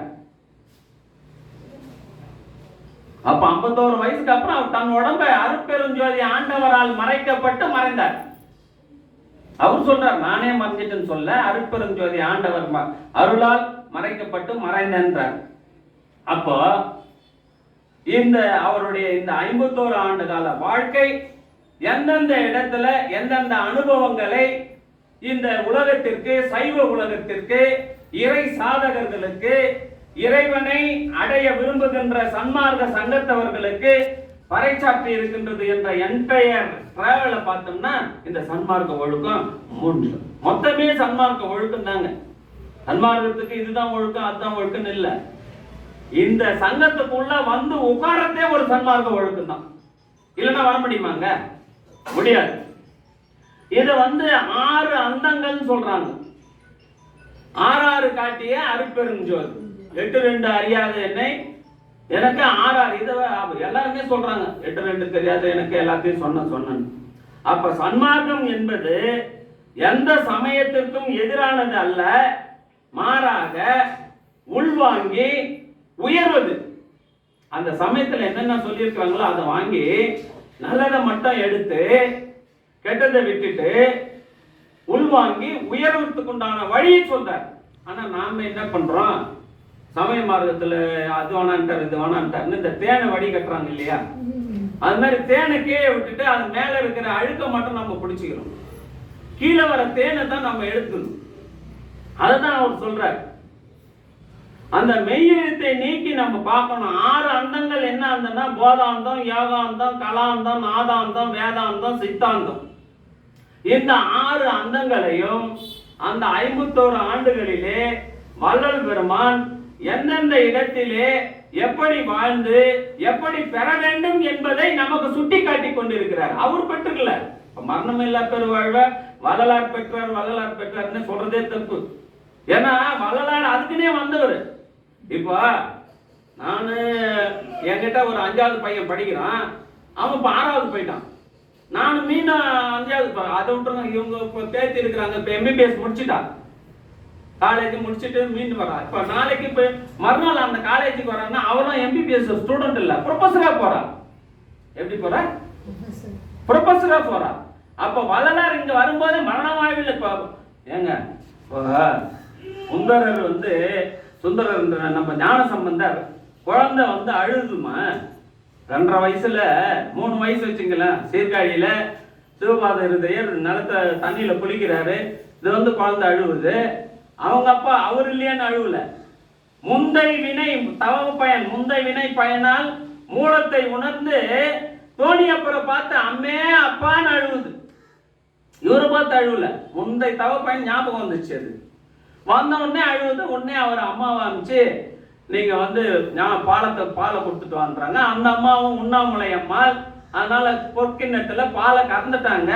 அப்ப 51 வயசுக்கு அப்புறம் அவர் தன் உடம்பை அருட்பெருஞ்சோதி ஆண்டவரால் மறைக்கப்பட்டு மறைந்தார். அவர் சொல்றார், நானே மறைஞ்சிட்டேன்னு சொல்ல, அருட்பெருஞ்சோதி ஆண்டவர் அருளால் மறைக்கப்பட்டு மறைந்தார். அப்போ இந்த அவருடைய இந்த 51 ஆண்டு கால வாழ்க்கை எந்தெந்த இடத்துல எந்தெந்த அனுபவங்களை இந்த உலகத்திற்கு, சைவ உலகத்திற்கு, இறை சாதகர்களுக்கு, இறைவனை அடைய விரும்புகின்ற சன்மார்க்க சங்கத்தவர்களுக்கு பறைசாற்றி இருக்கின்றது என்ற என்டையர் டிராவலை பார்த்தோம்னா இந்த சன்மார்க்க ஒழுக்கம் 3. மொத்தமே சன்மார்க்க ஒழுக்கம் தாங்க. சன்மார்க்கத்துக்கு இதுதான் ஒழுக்கம் அதுதான் ஒழுக்கம் இல்ல. இந்த சங்கத்துக்குள்ள வந்து உட்காரத்தே ஒரு சன்மார்க்க ஒழுக்கம் தான். இல்லைன்னா வர முடியுமாங்க? முடியாது. இத வந்து 6 அந்தங்கள் சொல்றாங்க. 6 காட்டிய அருட்பெருஞ்சோதி. 8 அறியாத என்னை எனக்கு 6 இத எல்லாருமே சொல்றாங்க. 8 தெரியாத எனக்கு எல்லாத்தையும் சொன்னேன். அப்ப சன்மார்க்கம் என்பது எந்த சமயத்திற்கும் எதிரானது அல்ல, மாறாக உள்வாங்கி உயர்வது. அந்த சமயத்துல என்னென்ன சொல்லியிருக்காங்களோ அதை வாங்கி நல்லதை மட்டும் எடுத்து கெட்டதை விட்டுட்டு உள்வாங்கி உயர்வதுக்கு உண்டான வழியை சொல்றார். ஆனா நாம என்ன பண்றோம்? சமய மார்க்கத்துல அது வேணான்ட்டார் இது வேணான்ட்டார்னு இந்த தேனை வடி கட்டுறாங்க இல்லையா? அது மாதிரி தேனை கீழே விட்டுட்டு அது மேல இருக்கிற அழுக்க மட்டும் நம்ம பிடிச்சிக்கிறோம். கீழே வர தேனை தான் நம்ம எடுக்கணும். அதுதான் அவர் சொல்றார். அந்த மெய்யெழுத்தை நீக்கி நம்ம பார்க்கணும். 6 அந்தங்கள் என்ன அந்தம்னா போதாந்தம், யோகாந்தம், கலாந்தம், நாதாந்தம், வேதாந்தம், சித்தாந்தம். இந்த 6 அந்தங்களையும் அந்த 51 ஆண்டுகளிலே வள்ளல் பெருமான் எந்தெந்த இடத்திலே எப்படி வாழ்ந்து எப்படி பெற வேண்டும் என்பதை நமக்கு சுட்டி காட்டி கொண்டிருக்கிறார். அவர் பெற்றுக்கல. மரணமில்லா பெருவாழ்வ வள்ளலார் பெற்றார்னு சொல்றதே தப்பு. ஏன்னா வள்ளலார் அதுக்குன்னே வந்தவர். இப்போ நானு என்கிட்ட ஒரு 5வது பையன் படிக்கிறான், அவன் இப்போ 6வது போயிட்டான். நானும் மீண்டும் 5வது, அதை விட்டுருங்க. இவங்க இப்போ பேத்தி இருக்கிறாங்க, இப்போ MBBS முடிச்சுட்டா, காலேஜ் முடிச்சுட்டு மீண்டும் வரா. இப்போ நாளைக்கு இப்போ மறுநாள் அந்த காலேஜுக்கு வரான்னா அவரும் MBBS ஸ்டூடெண்ட் இல்லை, ப்ரொஃபஸரா போறா. எப்படி போறா? ப்ரொஃபஸரா போறா. அப்போ வள்ளலார் இங்க வரும்போது மரண வாழ்வில் ஏங்க சுந்தரர் வந்து சுந்தரர் நம்ம ஞான சம்பந்தர் குழந்தை வந்து அழுதுமா. 2.5 வயசுல 3 வயசு வச்சுங்களேன், சீர்காழியில சிவபாத இருதயர் நிலத்தை தண்ணியில குளிக்கிறாரு. இது வந்து குழந்தை அழுவுது. அவங்க அப்பா அவர் இல்லையான்னு அழுவல. முந்தை வினை முந்தை வினை பயனால் மூலத்தை உணர்ந்து தோணியப்பரை பார்த்து அம்மே அப்பான்னு அழுவுது. இவரை பார்த்து அழுவல, முந்தை தவப்பயன் ஞாபகம் வந்துச்சு. அது வந்த உடனே அழுவுது. உடனே அவர் அம்மாவை அனுப்பிச்சு நீங்க வந்து பாலை கொடுத்துட்டு வந்துறாங்க. அந்த அம்மாவும் உண்ணாமுலை அம்மாள், அதனால பொற்கிண்ணத்துல பாலை கறந்துட்டாங்க.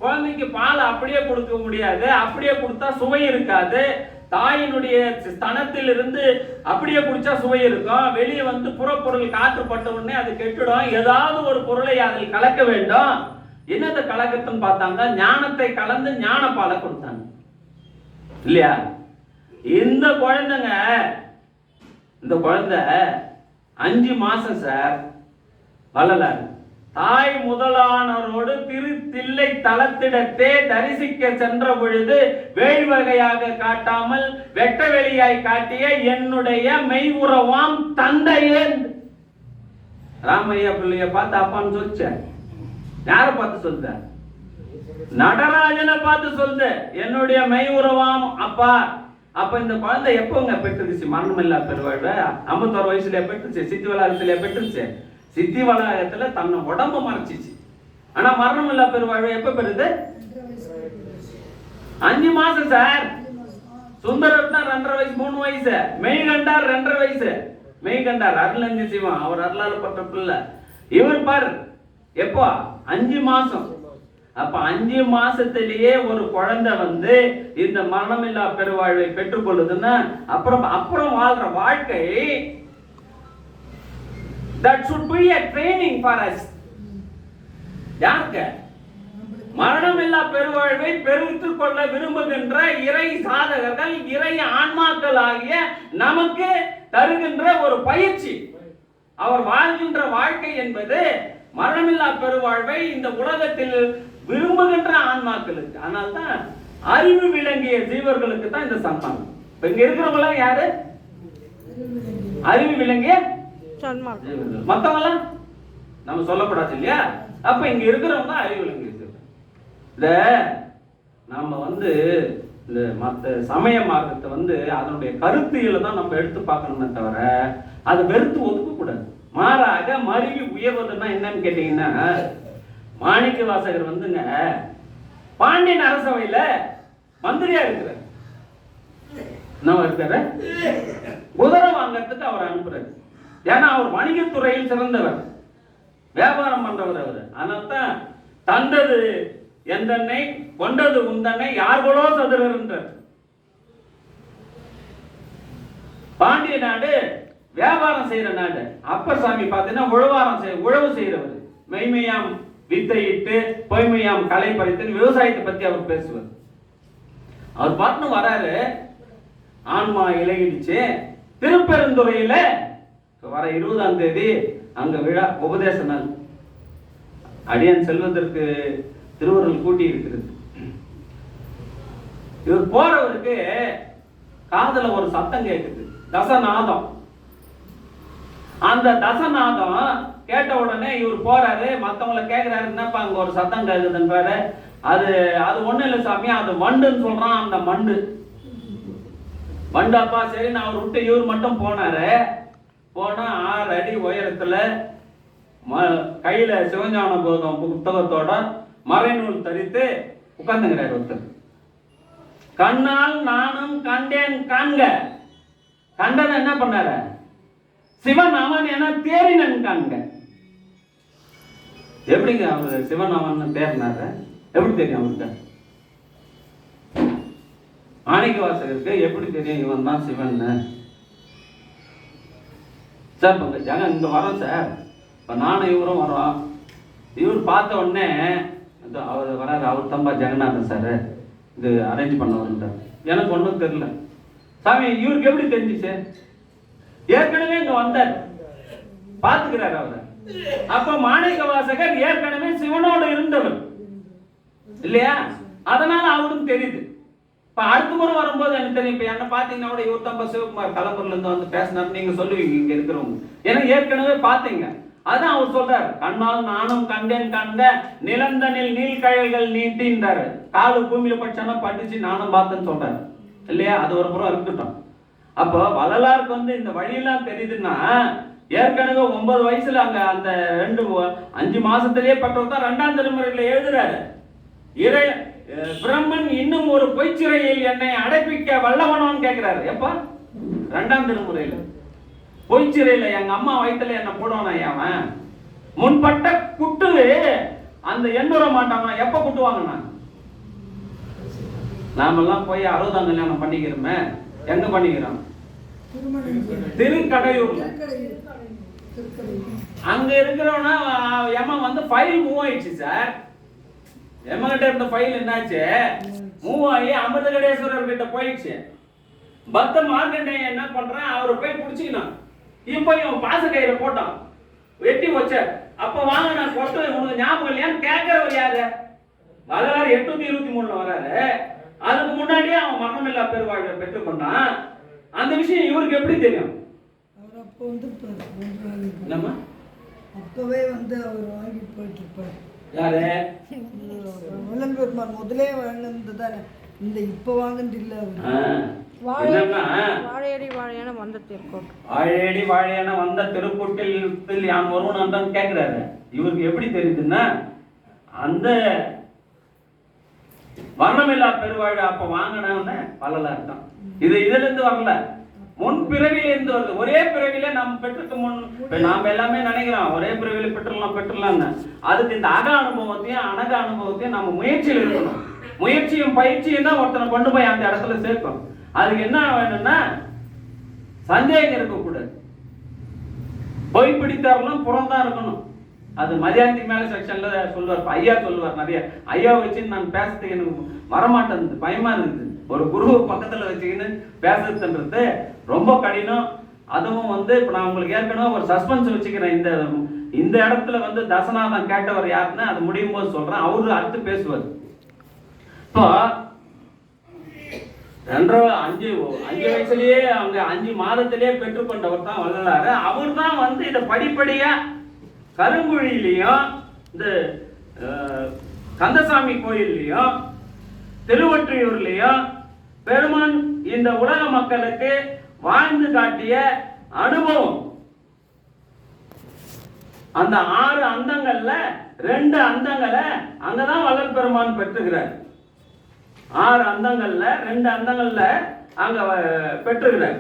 குழந்தைக்கு பாலை அப்படியே கொடுக்க முடியாது, அப்படியே கொடுத்தா சுவை இருக்காது. தாயினுடைய ஸ்தனத்தில் இருந்து அப்படியே குடிச்சா சுவை இருக்கும். வெளியே வந்து புறப்பொருள் காற்றுப்பட்ட உடனே அது கெட்டுடும். ஏதாவது ஒரு பொருளை அதில் கலக்க வேண்டும். என்னத்தை கலக்கத்துன்னு பார்த்தாங்க, ஞானத்தை கலந்து ஞான பாலை கொடுத்தாங்க இல்லையா. இந்த குழந்தைங்க, இந்த குழந்தை 5 மாசம் சார் வளலாரு. தாய் முதலானவரோடு தில்லை தலத்திடத்தே தரிசிக்க சென்ற பொழுது வேள் வகையாக காட்டாமல் வெட்ட வெளியாய் காட்டிய என்னுடைய மெய் உறவாம் தந்தையே. ராமையா பிள்ளைய பார்த்து அப்பான்னு சொல்லிச்ச. யாரை பார்த்து சொல்ற? நடராஜனை பார்த்து சொல்லுது என்னுடைய மெய் உறவாம் அப்பா. அப்ப இந்த குழந்தை எப்போங்க பெற்றுச்சு? மரணம் இல்லா பெருவாழ்வு 51 வயசுல பெற்றுச்சு. சித்தி வளாகத்துல பெற்றுச்சு. சித்தி வளாகத்துல தன்னை உடம்பு மறைச்சிச்சு. ஆனா மரணம் இல்லா பெருவாழ்வு எப்ப பெறுது? 5 மாசம் சார். சுந்தரர் தான் 2.5 வயசு 3 வயசு. மெய்கண்டார் 2.5 வயசு. மெய்கண்டார் அருளஞ்சி சிவம், அவர் அருளால பட்ட பிள்ளை. இவர் பாரு எப்போ 5 மாசம். அப்ப 5 மாசத்திலேயே ஒரு குழந்தை வந்து இந்த மரணமில்லா பெருவாழ்வை பெற்றுக்கொள்ளுதுன்னா அப்புறம் வாழ்ற வாழ்க்கை that should be a training for us. யாருக்கு? மரணமில்லா பெருவாழ்வை பெருத்துக் கொள்ள விரும்புகின்ற இறை சாதகர்கள், இறை ஆன்மாக்கள் ஆகிய நமக்கு தருகின்ற ஒரு பயிற்சி. அவர் வாழ்கின்ற வாழ்க்கை என்பது மரணமில்லா பெருவாழ்வை இந்த உலகத்தில் விரும்புகின்ற ஆன்மாக்களுக்கு. ஆனால் தான் அறிவு விளங்கிய ஜீவர்களுக்கு தான் இந்த சன்மானம். இப்ப இங்க இருக்கிறவங்க யாரு? அறிவு விளங்கிய ஜீவர்கள். மத்தவங்க நம்ம சொல்லப்படாது இல்லையா? அப்ப இங்க இருக்கிறவங்க அறிவு விளங்கிய ஜீவர்கள். இந்த நம்ம வந்து இந்த மற்ற சமய மார்க்கத்தை வந்து அதனுடைய கருத்தியலை தான் நம்ம எடுத்து பார்க்கணுமே தவிர அதை வெறுத்து ஒதுக்க கூடாது. மாறாக மருவி உயர்வதுன்னா என்னன்னு கேட்டீங்கன்னா, மாணிக்க வாசகர் வந்துங்க பாண்டியன் அரசவையில மந்திரியா இருக்கிறார். என்ன இருக்காரு? குதிரை வாங்கறதுக்கு அவர் அனுப்புறாரு. ஏன்னா அவர் வணிகத்துறையில் சிறந்தவர், வியாபாரம் பண்றவர் அவர். அதனால்தான் தந்தது எந்தன்னை கொண்டது உந்தன்னை யார்களோ சதுரன்றார். பாண்டிய நாடு வியாபாரம் செய்யற நாடு. அப்பர் சாமி பார்த்தீங்கன்னா உழவு செய்யறவர். மெய்மையாம் வித்தையிட்டு பொய்மையாம் களை பறித்து விவசாயத்தை பத்தி அவர் பேசுவார். அவர் பாட்டு வராரு. ஆன்மா இலையிடுச்சு. திருப்பெருந்துறையில வர 20ஆம் தேதி அங்க விழா, உபதேச நாள். அடியான் செல்வதற்கு திருவருள் கூட்டி இருக்கிறது. இவர் போறவருக்கு காதல ஒரு சத்தம் கேட்குது, தசநாதம். அந்த தசநாதம் கேட்ட உடனே இவர் போறாரு. மத்தவங்களை கேட்கிறாரு, என்னப்பா அங்க ஒரு சத்தம் கேட்குதுன்றாரு. அது ஒண்ணு இல்லை சாமி, அது மண்டுன்னு சொல்றான். அந்த மண்டாப்பா. சரி, நான் அவர் விட்டு இவர் மட்டும் போனாரு. போனா 6 அடி உயரத்துல கையில சிவஞான போதம் புத்தகத்தோட மறைநூல் தரித்து உட்கார்ந்துங்கிறார் ஒருத்தர். கண்ணால் நானும் கண்டேன் காண்க. கண்டன என்ன பண்ணார? சிவன் அவன் என தேறினன் காண்க. எப்படிங்க அவரு சிவன் அவன் தேறினார? எப்படி தெரியும் அவருக்கு? மாணிக்க வாசகருக்கு எப்படி தெரியும் இவன் தான் சிவன்? சார் ஜன இங்க வரோம் சார். இப்போ நானும் இவரும் வரோம். இவர் பார்த்த உடனே அவர் வராரு. அவர் தம்பா ஜெகநாதன் சார் இது அரேஞ்ச் பண்ண வந்துட்டார். எனக்கு ஒன்றும் தெரியல. சாமி இவருக்கு எப்படி தெரிஞ்சிச்சு? ஏற்கனவே இங்க வந்தார், பார்த்துக்கிறார் அவரை. அப்ப மாணிக்க வாசகர் ஏற்கனவே சிவனோடு இருந்தவர் இல்லையா? அதனால அவரும் தெரியுது. இப்ப அடுத்த முறை வரும்போது எனக்கு தெரியும். இப்ப என்ன பாத்தீங்கன்னா கூட இவர் தான் சிவகுமார் கலம்பூர்ல இருந்து வந்து பேசினார், நீங்க சொல்லுவீங்க இங்க இருக்கிறவங்க. ஏன்னா ஏற்கனவே பாத்தீங்க. அதான் அவர் சொல்றாரு, கண்ணால் நானும் கண்டேன் கண்ட நிலந்தனில் நீள்கழல்கள் நீட்டின்றாரு. காலு பூமியில படிச்சானா படிச்சு நானும் பார்த்தேன்னு சொல்றாரு இல்லையா? அது ஒரு புறம் இருக்கட்டும். அப்போ வள்ளலாருக்கு வந்து இந்த வழியெல்லாம் தெரியுதுன்னா, ஏற்கனவே 9 வயசுல அங்க அந்த 5 மாசத்திலேயே பெற்றவர் தான் 2ஆம் திருமுறையில எழுதுறாரு. பிரம்மன் இன்னும் ஒரு பொய்ச்சிறையில் என்னை அடைப்பிக்க வல்லவனோன்னு கேட்கிறாரு. எப்ப? 2ஆம் திருமுறையில. பொய்ச்சிறையில எங்க அம்மா வயித்துல என்ன போடுவானா அவன்? முன்பட்ட குட்டு அந்த எண்ணுற மாட்டானா? எப்ப குட்டுவாங்கண்ணா? நாமெல்லாம் போய் 60ஆம் கல்யாணம் பண்ணிக்கிறோமே, எங்க பண்ணிக்கிறோம்? திருக்கடையூர்ல. அங்க இருக்கிறவனா எமன் வந்து ஃபைல் மூவ் ஆயிடுச்சு சார். எமகிட்ட இருந்த ஃபைல் என்னாச்சு? மூவ் ஆகி அமிர்தகடேஸ்வரர் கிட்ட போயிடுச்சு. பக்த மார்க்கண்டேயன் என்ன பண்றான்? அவரை போய் பிடிச்சிக்கணும். இப்போ இவன் பாச கயிறு போட்டான், வெட்டி வச்ச. அப்ப வாங்க நான் கொட்டு, உனக்கு ஞாபகம் இல்லையான்னு கேட்கிறவர் யாரு? வள்ளலார் 823ல வராரு. அதுக்கு முன்னாடியே அவன் மரணமில்லா பெருவாழ்வை பெற்றுக்கொண்டான். அந்த விஷயம் இவருக்கு எப்படி தெரியும்? அவர் அப்போ வந்து என்னம்மா அப்பவே வந்து அவர் வாங்கி போயிட்டு இருப்பார். யாரு? வள்ளல் பெருமான் முதலே வாங்கினது தானே, இந்த இப்போ வாங்கினது இல்லை அவர். வாழையடி வாழையான வந்த திருக்கோட்டு, வாழையடி வாழையான வந்த திருக்கூட்டில் யான் வருவன் தான் கேட்கிறாரு. இவருக்கு எப்படி தெரியுதுன்னா, அந்த வர்ணமில்லா பெருவாழ்வு அப்ப வாங்கினவன வள்ளலார் தான். இது இதுல இருந்து வரல, முன் பிறவில இருந்து வருது. ஒரே பிறவில நம்ம பெற்றுக்க முன் நாம எல்லாமே நினைக்கிறோம் ஒரே பிறவில பெற்றுலாம்னு. அதுக்கு இந்த அக அனுபவத்தையும் அனக அனுபவத்தையும் நம்ம முயற்சியில் இருக்கணும். முயற்சியும் பயிற்சியும் தான் ஒருத்தனை கொண்டு போய் அந்த இடத்துல சேர்க்கும். அதுக்கு என்ன வேணும்னா சந்தேகம் இருக்கக்கூடாது. பொய் பிடித்தாரெல்லாம் புறம்தான் இருக்கணும். அது மரியாதைக்கு மேல செக்ஷன்ல சொல்லுவார், ஐயா சொல்லுவார் நிறைய. ஐயா வச்சு நான் பேசுறதுக்கு எனக்கு வரமாட்டேன், பயமா இருக்குது. ஒரு குருவை பக்கத்துல வச்சுக்கின்னு பேசுறதுன்றது ரொம்ப கடினம். அதுவும் வந்து இப்ப நான் உங்களுக்கு ஏற்கனவே ஒரு சஸ்பென்ஸ் வச்சுக்கிறேன். இந்த இடத்துல வந்து தசநாதன் கேட்டவர் யாருன்னு அது முடியும் போது சொல்றேன். அவரு அடுத்து பேசுவார். இப்போ 5 வயசுலயே அவங்க 5 மாதத்திலேயே பெற்றுக்கொண்டவர் தான் வள்ளலாறு. அவர் தான் வந்து இதை படிப்படியா கருங்குழியிலையும் இந்த கந்தசாமி கோயில்லையும் திருவொற்றியூர்லையும் பெருமான் இந்த உலக மக்களுக்கு வாழ்ந்து காட்டிய அனுபவம். அந்த 6 அந்தங்கள்ல 2 அந்தங்களை அங்கதான் வள்ளல் பெருமான் பெற்றுகிறார். 6 அந்தங்கள்ல 2 அந்தங்கள்ல அங்க பெற்றுகிறார்.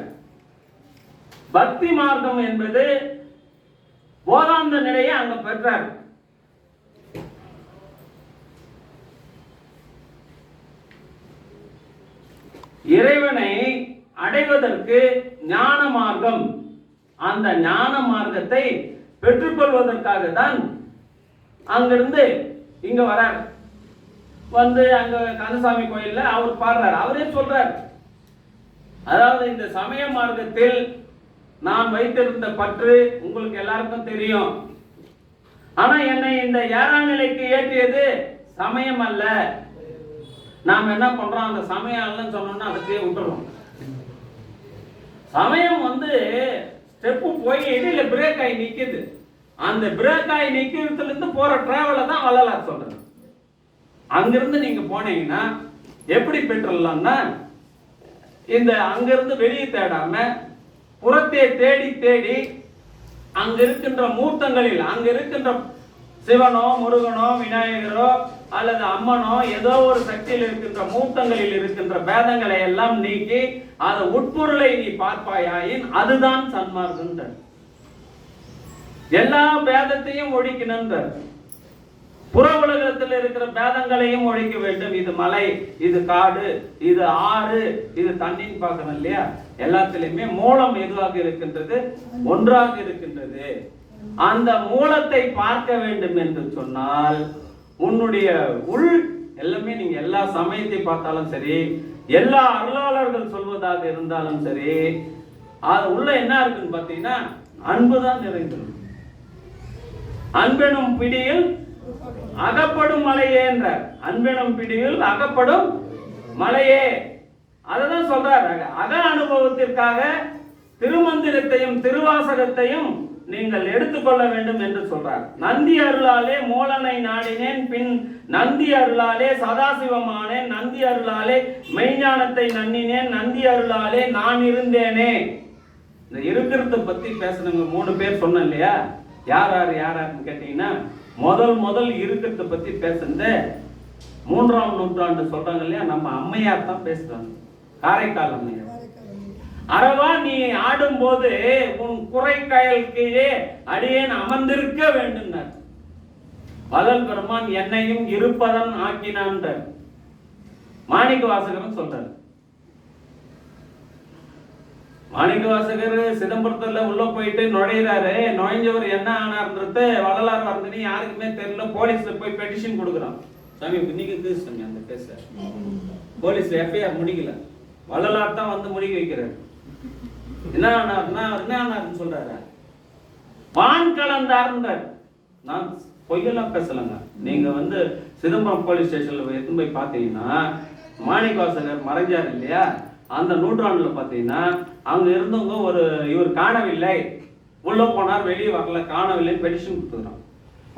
பக்தி மார்க்கம் என்பது போதாந்த நிலையை அங்க பெற்றார். இறைவனை அடைவதற்கு ஞான மார்க்கம், அந்த ஞான மார்க்கத்தை பெற்றுக்கொள்வதற்காக தான் அங்கிருந்து இங்க வரார். வந்து அங்க கந்தசாமி கோயில்ல அவர் பாடுறார். அவரே சொல்றார், அதாவது இந்த சமய மார்க்கத்தில் நான் வைத்திருந்த பற்று உங்களுக்கு எல்லாருக்கும் தெரியும். ஆனா என்னை இந்த 7ஆம் நிலைக்கு ஏற்றியது சமயம் அல்ல. நாம் என்ன பண்றோம், அந்த சமயம் அல்லன்னு சொன்னோம்னா அதுக்கே விட்டுறோம். சமயம் வந்து ஸ்டெப்பு போய் இடையில பிரேக் ஆகி நிக்குது. அந்த பிரேக் ஆகி நிக்கிறதுல இருந்து போற டிராவல தான் வள்ளலார் சொல்றது. அங்கிருந்து நீங்க போனீங்கன்னா எப்படி பெற்றுடலாம்னா, இந்த அங்கிருந்து வெளியே தேடாம புறத்தே தேடி தேடி அங்க இருக்கின்ற மூர்த்தங்களில், அங்க இருக்கின்ற சிவனோ முருகனோ விநாயகரோ அல்லது அம்மனோ ஏதோ ஒரு சக்தியில் இருக்கின்ற மூர்த்தங்களில் இருக்கின்ற பேதங்களை எல்லாம் நீக்கி அந்த உட்பொருளை நீ பார்ப்பாயின் அதுதான் சன்மார்க்கம். எல்லா பேதத்தையும் ஒழிக்கணும்ன்றார். புற உலகத்தில் இருக்கிற பேதங்களையும் ஒழிக்க வேண்டும். இது மலை, இது காடு, இது ஆறு, இது தண்ணின்னு பார்க்கணும் இல்லையா? எல்லாத்திலுமே மூலம் எதுவாக இருக்கின்றது? ஒன்றாக இருக்கின்றது. அந்த மூலத்தை பார்க்க வேண்டும் என்று சொன்னால் உன்னுடைய உள் எல்லாமே, நீங்க எல்லா சமயத்தை பார்த்தாலும் சரி, எல்லா அருளாளர்கள் சொல்வதாக இருந்தாலும் சரி, அது உள்ள என்ன இருக்குன்னு பார்த்தீங்கன்னா அன்புதான் நிறைந்திருக்கும். அன்பெனும் பிடியில் அகப்படும் மலையே என்றார். அன்பெனும் பிடியில் அகப்படும் மலையே. அததான் சொல்றாரு. அக அனுபவத்திற்காக திருமந்திரத்தையும் திருவாசகத்தையும் நீங்கள் எடுத்துக்கொள்ள வேண்டும் என்று சொல்றார். நந்தி அருளாலே மூலனை நாடினேன், பின் நந்தி அருளாலே சதாசிவமானேன், நந்தி அருளாலே மெய்ஞானத்தை நன்னினேன், நந்தி அருளாலே நான் இருந்தேனே. இந்த இருக்கிறத பத்தி பேசுனவங்க 3 பேர் சொன்னேன் இல்லையா? யாருன்னு கேட்டீங்கன்னா, முதல் இருக்கிறத பத்தி பேசுனது 3ஆம் நூற்றாண்டு சொல்றாங்க இல்லையா, நம்ம அம்மையார் தான் பேசுறாங்க. காரைக்கால் அம்மையார். அரவா நீ ஆடும்போது உன் குறைக்காயல் கீழே அடியேன் அமர்ந்திருக்க வேண்டும். வள்ளல் பெருமான் என்னையும் இருப்பதன் ஆக்கினான் மாணிக்க வாசகரும் சொல்றாரு. மாணிக்க வாசகர் சிதம்பரத்துல உள்ள போயிட்டு நுழையிறாரு. நுழைஞ்சவர் என்ன ஆனார்ன்றது வள்ளலார் வந்து யாருக்குமே தெரியல. போலீஸ்ல போய் பெட்டிஷன் கொடுக்குறான். சாமி நீங்க சாமி அந்த கேஸ் போலீஸ்ல எஃப்ஐஆர் முடிக்கல, வள்ளலார் தான் வந்து முடிக்க வைக்கிறார். என்ன ஆனார்னு சொல்றாரு, வான் கலந்தார்ன்றார். நான் பொய்யெல்லாம் பேசலங்க. நீங்க வந்து சிதம்பரம் போலீஸ் ஸ்டேஷன்ல எடுத்து போய் பார்த்தீங்கன்னா, மாணிக்க வாசகர் மறைஞ்சார் இல்லையா, அந்த நூற்றாண்டுல பார்த்தீங்கன்னா அங்க இருந்தவங்க இவர் காணவில்லை, உள்ள போனார் வெளியே வரல, காணவில்லைன்னு பெட்டிஷன் கொடுத்துக்கிறான்.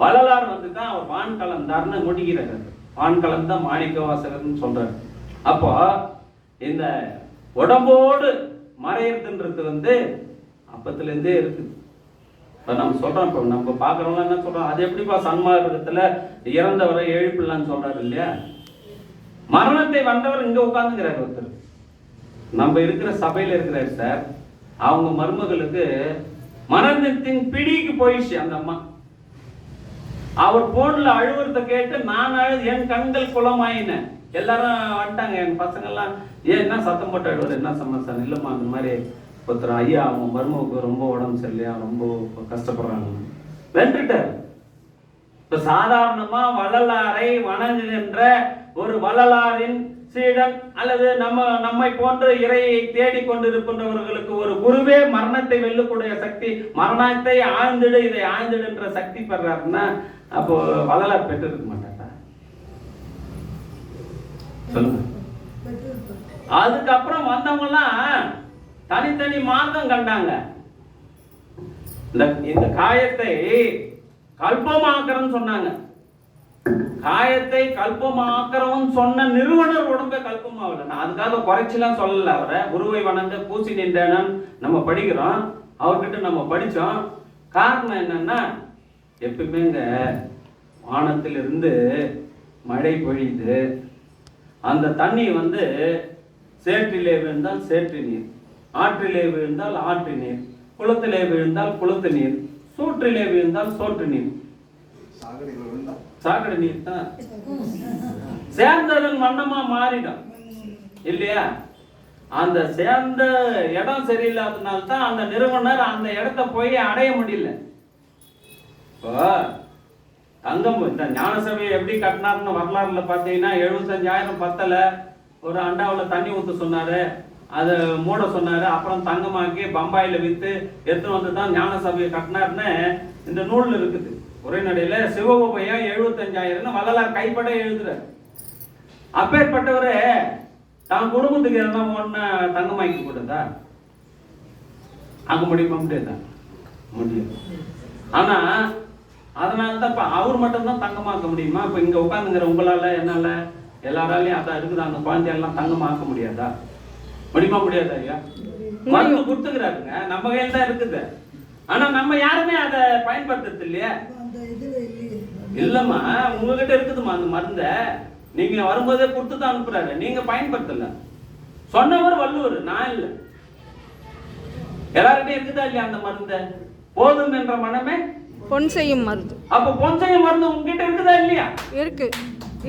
வள்ளலார் வந்து தான் அவர் வான் கலந்தார்னு முடிக்கிறார். வான் கலந்தா மாணிக்க வாசகர்னு சொல்றாரு. அப்போ இந்த உடம்போடு மறையிறதுன்றது வந்து அப்பத்துல இருந்தே இருக்குது. இப்போ நம்ம சொல்றோம், இப்போ நம்ம பார்க்குறவங்க என்ன சொல்றோம், அது எப்படிப்பா சன்மார்க்கத்துல இறந்தவரை எழுப்பிடலான்னு சொல்றாரு இல்லையா? மரணத்தை வந்தவர் இங்க உட்காந்துங்கிறார் ஒருத்தர், நம்ம இருக்கிற சபையில இருக்கிறார் சார். அவங்க மருமகளுக்கு மரணத்தின் பிடிக்கு போயிடுச்சு அந்த அம்மா. அவர் போன்ல அழுவுறத கேட்டு நான் என் கண்கள் குளமாயினேன். எல்லாரும் வந்துட்டாங்க, என் பசங்கள்லாம் ஏன் என்ன சத்தம் போட்டு அழுவார், என்ன சமாச்சாரம்? இல்லைம்மா அந்த மாதிரி ஒருத்தர் ஐயா அவங்க மருமவுக்கு ரொம்ப உடம்பு சரியில்லையா, ரொம்ப கஷ்டப்படுறாங்க வென்றுட்டார். இப்ப சாதாரணமா வள்ளலாரை வணங்குகின்ற ஒரு வள்ளலாரின் சீடன் அல்லது நம்மை போன்ற இறையை தேடி கொண்டிருக்கின்றவர்களுக்கு ஒரு குருவே மரணத்தை வெல்லக்கூடிய சக்தி, மரணத்தை ஆழ்ந்திடு இதை ஆழ்ந்திடுன்ற சக்தி பெறாருன்னா அப்போ வள்ளலார் பெற்று இருக்க மாட்டாரா? சொல்லுங்க. அதுக்கப்புறம் வந்தவங்க எல்லாம் தனித்தனி மார்க்கம் கண்டாங்க. இந்த காயத்தை கல்பமாக்கறன்னு சொன்னாங்க. காயத்தை கல்பமாக்கறவன் சொன்ன நிறுவனர் உடம்பை கல்பமாகல. நான் அதுக்காக குறைச்சலாம் சொல்லல. அவரை குருவை வணங்க பூசி நின்றேன் நம்ம படிக்கிறோம், அவர்கிட்ட நம்ம படிச்சோம். காரணம் என்னன்னா, எப்பவுமேங்க வானத்திலிருந்து மழை பொழியுது, அந்த தண்ணி வந்து சேற்றிலே விழுந்தால் சேற்று நீர், ஆற்றிலே விழுந்தால் ஆற்று நீர், குளத்திலே விழுந்தால் குளத்து நீர், சூற்றிலே விழுந்தால் சோற்று நீர். சாக்கடை நீர் தான் சேர்ந்ததன் வண்ணமா மாறிடும் இல்லையா? அந்த சேர்ந்த இடம் சரியில்லாதனால தான் அந்த நிறுவனர் அந்த இடத்த போய் அடைய முடியல. இப்போ தங்கம் இந்த ஞான சபையை எப்படி கட்டினார்னு வரலாறுல பார்த்தீங்கன்னா, 75,000 பத்தல, ஒரு அண்டாவில் தண்ணி ஊற்ற சொன்னாரு, அதை மூட சொன்னாரு, அப்புறம் தங்கமாக்கி பம்பாயில வித்து எடுத்து வந்து தான் ஞான சபையை கட்டினார்னு இந்த நூல்ல இருக்குது. உரைநடையில சிவகோபையம் 75,000 வள்ளலார் கைப்பட எழுதுறாரு. அப்பேற்பட்டவரு தான் குடும்பத்துக்கு இருந்தா ஒன்னு தங்கமாக்கி கொடுத்தா அங்க முடியுமா? முடியாதா? முடியும். ஆனா அதனாலதான் அவர் மட்டும்தான் தங்கமாக்க முடியுமா? இப்ப இங்க உட்காந்துங்கிற உங்களால என்னால எல்லாராலையும் அதான் இருக்குது, அந்த குழந்தையெல்லாம் தங்கமாக்க முடியாதா? முடியுமா? முடியாதா? ஐயா மருந்து கொடுத்துக்கிறாருங்க, நம்ம கையில் தான் இருக்குது. ஆனா நம்ம யாருமே அதை பயன்படுத்துறது இல்லையா? இல்லம்மா, உங்ககிட்ட இருக்குதுமா அந்த மருந்த, நீங்க வரும்போதே கொடுத்து தான் அனுப்புறாரு, நீங்க பயன்படுத்தல. சொன்னவர் வள்ளுவர், நான் இல்ல. எல்லார்கிட்டையும் இருக்குதா இல்லையா அந்த மருந்த? போதும் என்ற மனமே பொன் செய்யும் மருந்து. அப்ப பொன் செய்யும் மருந்து உங்ககிட்ட இருக்குதா இல்லையா?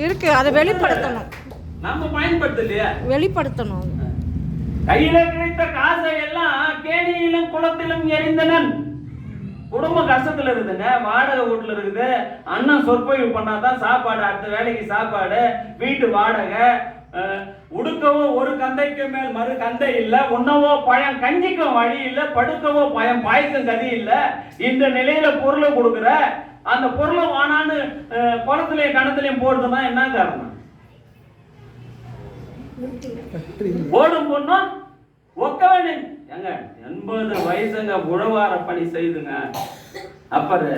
இருக்கு அதை வெளிப்படுத்தணும். நம்ம பயன்படுத்தலையா? வெளிப்படுத்தணும். கையில கிடைத்த காசை எல்லாம் கேணியிலும் குளத்திலும் எரிந்தனன். குடும்ப கஷ்டத்துல இருக்குதுங்க, வாடகை வீட்டுல இருக்குது, அண்ணன் சொற்பொழிவு பண்ணாதான் சாப்பாடு, அடுத்த வேலைக்கு சாப்பாடு, வீட்டு வாடகை, உடுக்கவோ ஒரு கந்தைக்கு மேல் மறு கந்தை இல்ல, உண்ணவோ பழம் கஞ்சிக்கும் வழி இல்ல, படுக்கவோ பயம் பாய்க்கும் கதி இல்ல. இந்த நிலையில பொருளை கொடுக்குற, அந்த பொருளை வானான்னு குளத்திலையும் கணத்திலையும் போடுதுன்னா என்ன காரணம்? ஓடும் பொண்ணும் ஒக்க வேணும். ஏங்க 80 வயசுங்க உழவார பணி செய்துங்க. அப்பரு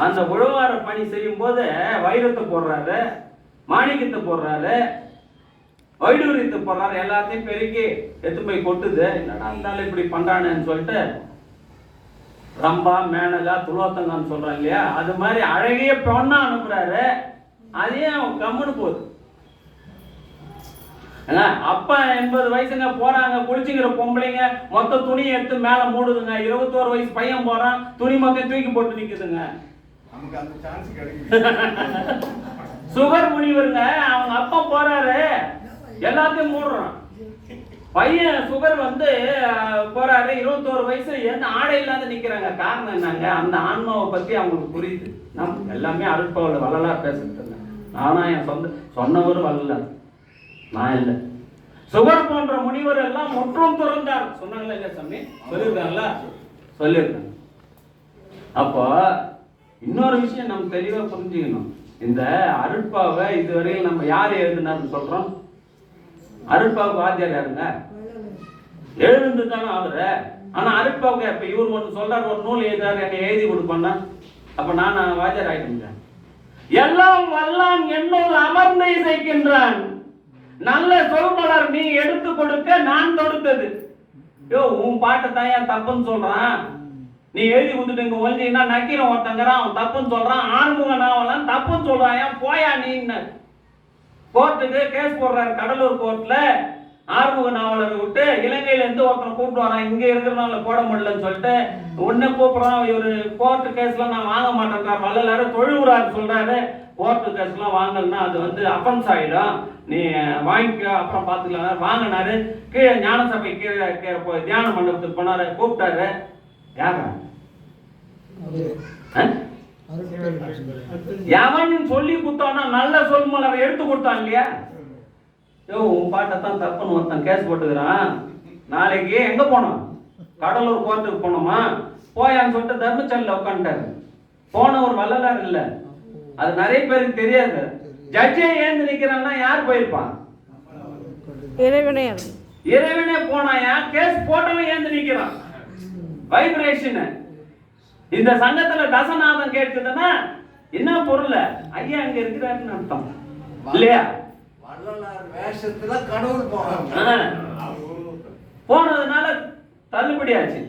அந்த உழவார பணி செய்யும் போது வைரத்தை போடுறாரு, மாணிக்கத்தை போடுறாரு, வைடூரியத்தை போடுறாரு, எல்லாத்தையும் பெருக்கி எடுத்து போய் கொட்டுது. என்னடா இருந்தாலும் இப்படி பண்றானேன்னு சொல்லிட்டு ரம்பா மேனகா துளோத்தங்கான்னு சொல்றாங்க இல்லையா, அது மாதிரி அழகிய பொண்ணா அனுப்புறாரு. அதையும் கம்முன்னு போகுது. அப்ப 80 வயசுங்க போறாங்க, குளிச்சுங்கிற பொம்பளைங்க மொத்த துணியை எடுத்து மேல மூடுதுங்க. 21 வயசு பையன் போறான், துணி மொத்தம் தூக்கி போட்டு நிக்குதுங்க. நமக்கு அந்த சான்ஸ் கிடைக்கும். சுகர் முனிவருங்க, அவங்க அப்பா போறாரு, எல்லாத்தையும் மூடுறான். பையன் சுகர் வந்து போறாரு, 21 வயசு, என்ன ஆடை இல்லாத நிக்கிறாங்க. காரணம் என்னங்க, அந்த ஆன்மாவை பத்தி அவங்களுக்கு புரியுது. நம்ம எல்லாமே அருட்பாவில் வள்ளலார் பேசுறது. ஆனா என் சொன்னவரும் வள்ளலார், நான் இல்லை. சுகர் போன்ற முனிவர் எல்லாம் முற்றும் துறந்தார் சொன்னாங்களா இல்லையா சாமி? சொல்லியிருக்காங்களா? சொல்லியிருக்காங்க. அப்போ இன்னொரு விஷயம் நம்ம தெளிவா புரிஞ்சுக்கணும். இந்த அருட்பாவை இதுவரையில் நம்ம யார் எழுதினார்னு சொல்றோம்? அருட்பாவுக்கு வாத்தியார் யாருங்க? எழுந்து தானே அவரு. ஆனா அருட்பாவுக்கு இப்ப இவர் ஒன்று சொல்றாரு, ஒரு நூல் எழுதாரு, என்னை எழுதி கொடுப்பான்னா அப்ப நான் வாத்தியார் ஆயிட்டேன். எல்லாம் வல்லான் என்னோடு அமர்ந்து இசைக்கின்றான், நல்ல சொல்மலர் நீ எடுத்து கொடுக்க நான் தொடுத்தது. யோ உன் பாட்டை தான் ஏன் தப்புன்னு சொல்றான்? நீ எழுதி கொடுத்துட்டு இங்க ஒழிஞ்சீங்கன்னா நக்கீரன் ஒருத்தங்கிறான், அவன் தப்புன்னு சொல்றான். ஆறுமுக நாவலாம் தப்புன்னு சொல்றான், ஏன் போயா நீன்னு கோர்ட்டுக்கு கேஸ் போடுறாரு. கடலூர் கோர்ட்ல ஆறுமுக நாவலரை விட்டு இலங்கையில இருந்து ஒருத்தனை கூப்பிட்டு வரான், இங்க இருக்கிறனால போட முடியலன்னு சொல்லிட்டு உன்னை கூப்பிடுறான். இவரு கோர்ட்டு கேஸ்லாம் நான் வாங்க மாட்டேன்றார். வள்ளலாரு தொழுவுறாரு, சொல்றாரு கோர்ட்டு கேஸ்லாம் வாங்கலன்னா அது வந்து அஃபென்ஸ் ஆயிடும், நீ வாங்கிக்க அப்புறம் பார்த்துக்கலாம். வாங்கினாரு. கீழே ஞான சபை கீழே தியான மண்டபத்துக்கு போனாரு, கூப்பிட்டாரு. யாரா எவன் சொல்லி கொடுத்தானா நல்ல சொல் மலரை எடுத்து கொடுத்தான் இல்லையா? யோ உன் பாட்டை தான் தப்புன்னு ஒருத்தன் கேஸ் போட்டுக்கிறான். நாளைக்கு எங்க போனோம்? கடலூர் கோர்ட்டுக்கு போனோமா? போயான்னு சொல்லிட்டு தர்மச்சல்ல உட்காந்துட்டாரு. போன ஒரு வள்ளலார் இல்ல, அது நிறைய பேருக்கு தெரியாது. ஜட்ஜே ஏந்து நிக்கிறான்னா யார் போயிருப்பான்? இறைவனே. இறைவனே போனாயா? கேஸ் போட்டவன் ஏந்து நிக்கிறான். வைப்ரேஷன். இந்த சங்கத்துல தசநாதம் கேட்குதுன்னா என்ன பொருள்? ஐயா அங்க இருக்கிறாருன்னு அர்த்தம் இல்லையா? வள்ளலார் வேஷத்துல கடவுள் போனாங்க, போனதுனால தள்ளுபடியாச்சு.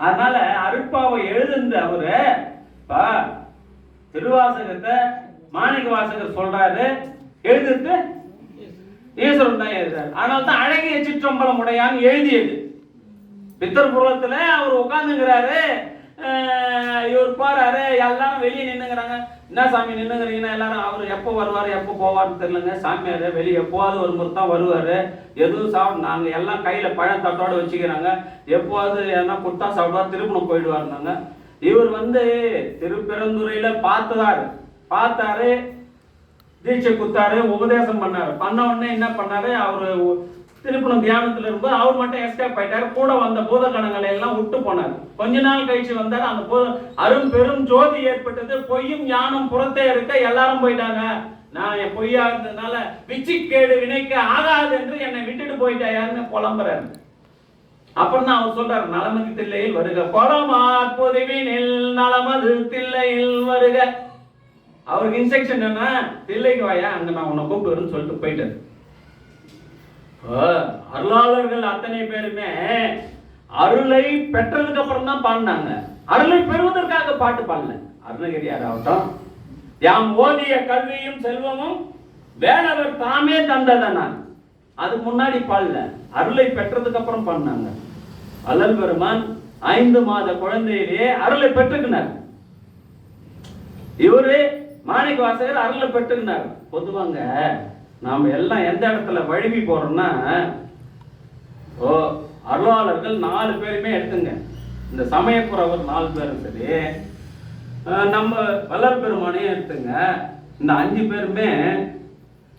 அதனால அருட்பாவை எழுதுந்து அவரு திருவாசகத்தை மாணிக்க வாசகர் சொல்றாரு, எழுதுட்டு ஈஸ்வரன் தான் எழுதுறாரு. அதனால தான் அழகிய சிற்றம்பலம் உடையான்னு எழுதியது. பித்தர் புறத்துல அவர் உட்கார்ந்துங்கிறாரு, இவர் போறாரு, எல்லாரும் வெளியே நின்னுங்கிறாங்க. என்ன சாமி நின்னுங்கிறீங்கன்னா எல்லாரும் அவர் எப்போ வருவாரு எப்போ போவார்னு தெரியலங்க. சாமியார் வெளியே எப்போவாது ஒரு முறை தான் வருவாரு, எதுவும் சாப்பிட நாங்க எல்லாம் கையில பழத்தட்டோட வச்சுக்கிறாங்க, எப்போவாது என்ன கொடுத்தா சாப்பிடுவார், திருப்பணம் போயிடுவாருந்தாங்க. இவர் வந்து திருப்பெருந்துறையில பார்த்தாரு, தீட்சை குத்தாரு, உபதேசம் பண்ணாரு. பண்ண உடனே என்ன பண்ணாரு, அவரு திருப்பணம் தியானத்துல இருக்கும்போது அவர் மட்டும் எஸ்கேப் ஆயிட்டாரு. கூட வந்த பூதகணங்களை எல்லாம் விட்டு போனார். கொஞ்ச நாள் கழிச்சு வந்தாரு, அந்த அரும் பெரும் ஜோதி ஏற்பட்டது. பொய்யும் ஞானம் புறத்தே இருக்க எல்லாரும் போயிட்டாங்க. நான் என் பொய்யா இருந்ததுனால விச்சிக்கேடு வினைக்கு ஆகாது என்று என்னை விட்டுட்டு போயிட்டாயான்னு புலம்புறாரு. அப்புறம் தான் அவர் சொல்றாரு, நலமது தில்லையில் வருக, கொலமார் பொதுவினில் நலமது தில்லையில் வருக. அவருக்கு இன்ஸ்ட்ரக்ஷன் என்ன, தில்லைக்கு வாயா, அங்க நான் உன்னை கூப்பிடுறேன்னு சொல்லிட்டு போயிட்டாரு. அருளாளர்கள் அத்தனை பேருமே அருளை பெற்றதுக்கு அப்புறம் தான் பாடினாங்க. அருளை பெறுவதற்காக பாட்டு பாடல. அருணகிரியார் ஆகட்டும், யாம் ஓதிய கல்வியும் செல்வமும் வேலவர் தாமே தந்ததனா, அது முன்னாடி பாடல, அருளை பெற்றதுக்கு அப்புறம் பாடினாங்க. வள்ளல் பெருமான் 5 மாத குழந்தையிலேயே அருளை பெற்றுக்கினார். இவரு மாணிக்க வாசகர் அருளை பெற்றுக்கினார். பொதுவாங்க நாம எல்லாம் எந்த இடத்துல வழுவி போறோம்னா, அருளாளர்கள் 4 பேருமே எடுத்துங்க, இந்த சமயப்புறவர் 4 பேரும் சரி, நம்ம வள்ளல் பெருமானையும் எடுத்துங்க, இந்த 5 பேருமே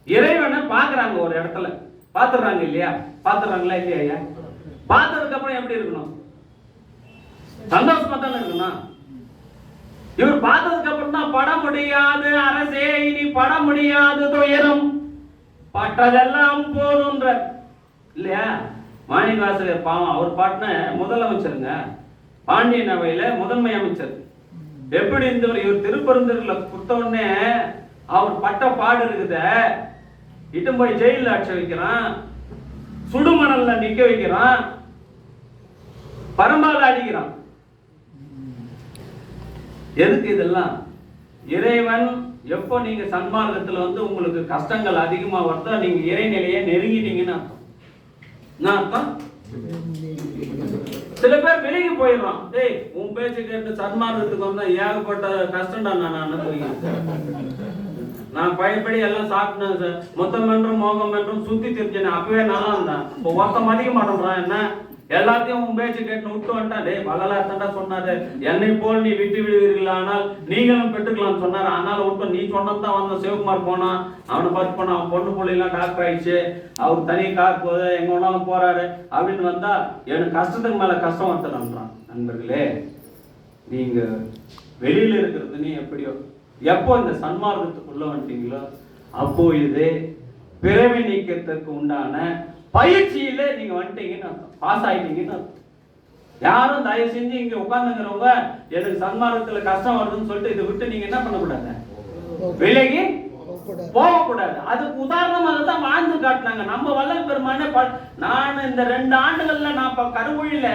இறைவனை பாக்குறாங்க. ஒரு இடத்துல பாத்துறாங்க இல்லையா? பாத்துறாங்களா இல்லையா ஐயா? பார்த்ததுக்கு அப்புறம் எப்படி இருக்கணும்? சந்தோஷமா தானே இருக்கணும். இவர் பார்த்ததுக்கு அப்புறம் தான் பட முடியாது அரசே இனி பட முடியாது துயரம், பட்டதெல்லாம் போதுன்ற இல்லையா? மாணிக்கவாசகர் பாவம், அவர் பாட்டின முதலமைச்சருங்க, பாண்டியன் அவையில முதன்மை அமைச்சர். எப்படி இவர் திருப்பரந்தூர்ல கொடுத்த உடனே அவர் பட்ட பாடு இருக்குத, இட்டும் போய் ஜெயில அடிச்சு வைக்கிறான், சுடுமணல்ல நிக்க வைக்கிறான், பரம்பால அடிக்கிறான். எதுக்கு இதெல்லாம்? இறைவன் எப்போ நீங்க சன்மார்க்கத்துல உங்களுக்கு கஷ்டங்கள் அதிகமா வருதோ நீங்க இறைநிலையை நெருங்கிட்டீங்கன்னு அர்த்தம். என்ன அர்த்தம்? சில பேர் விலகி போயிடுறான். டேய், உன் பேச்சு கேட்டு சன்மார்க்கத்துக்கு வந்தா ஏகப்பட்ட கஷ்டம்டா நான் அனுபவிக்கிறேன். நான் பயப்படி எல்லாம் சாப்பிட்டு மொத்தம் என்றும் மோகம் என்றும் சுத்தி தெரிஞ்சேன். அப்பவே நல்லா இருந்தேன். இப்போ ஒருத்தம் மதிக்க மாட்டேன்றான். என்ன எல்லாத்தையும் உன் பேச்சு கேட்டு விட்டு வந்துட்டான். டே வள்ளலார்தான்டா சொன்னாரு, என்னை போல் நீ விட்டு விடுவீர்கள் ஆனால் நீங்களும் பெற்றுக்கலாம்னு சொன்னாரு. அதனால விட்டு நீ சொன்னதான் வந்த சிவகுமார் போனான், அவனை பார்த்து போனான். அவன் பொண்ணு பிள்ளைலாம் டாக்டர் ஆயிடுச்சு, அவர் தனி கார் போகுது, எங்க ஒன்னாலும் போறாரு அப்படின்னு வந்தா எனக்கு கஷ்டத்துக்கு மேல கஷ்டம் வந்துடுறான். நண்பர்களே, நீங்க வெளியில இருக்கிறது நீ எப்படியோ, எப்போ இந்த சன்மார்க்கத்துக்குள்ள வந்துட்டீங்களோ அப்போ இது பிறவி நீக்கத்திற்கு உண்டான பயிற்சியில நீங்க வந்துட்டீங்கன்னு அர்த்தம், பாஸ் ஆயிட்டீங்கன்னு அர்த்தம். யாரும் தயவு செஞ்சு இங்க உட்கார்ந்துங்கிறவங்க எனக்கு சன்மார்க்கத்துல கஷ்டம் வருதுன்னு சொல்லிட்டு இதை விட்டு நீங்க என்ன பண்ணக்கூடாது, விலகி போகக்கூடாது. அதுக்கு உதாரணமாக தான் வாழ்ந்து காட்டினாங்க நம்ம வள்ளல் பெருமானே. நான் இந்த 2 ஆண்டுகள்ல நான் கருவழியில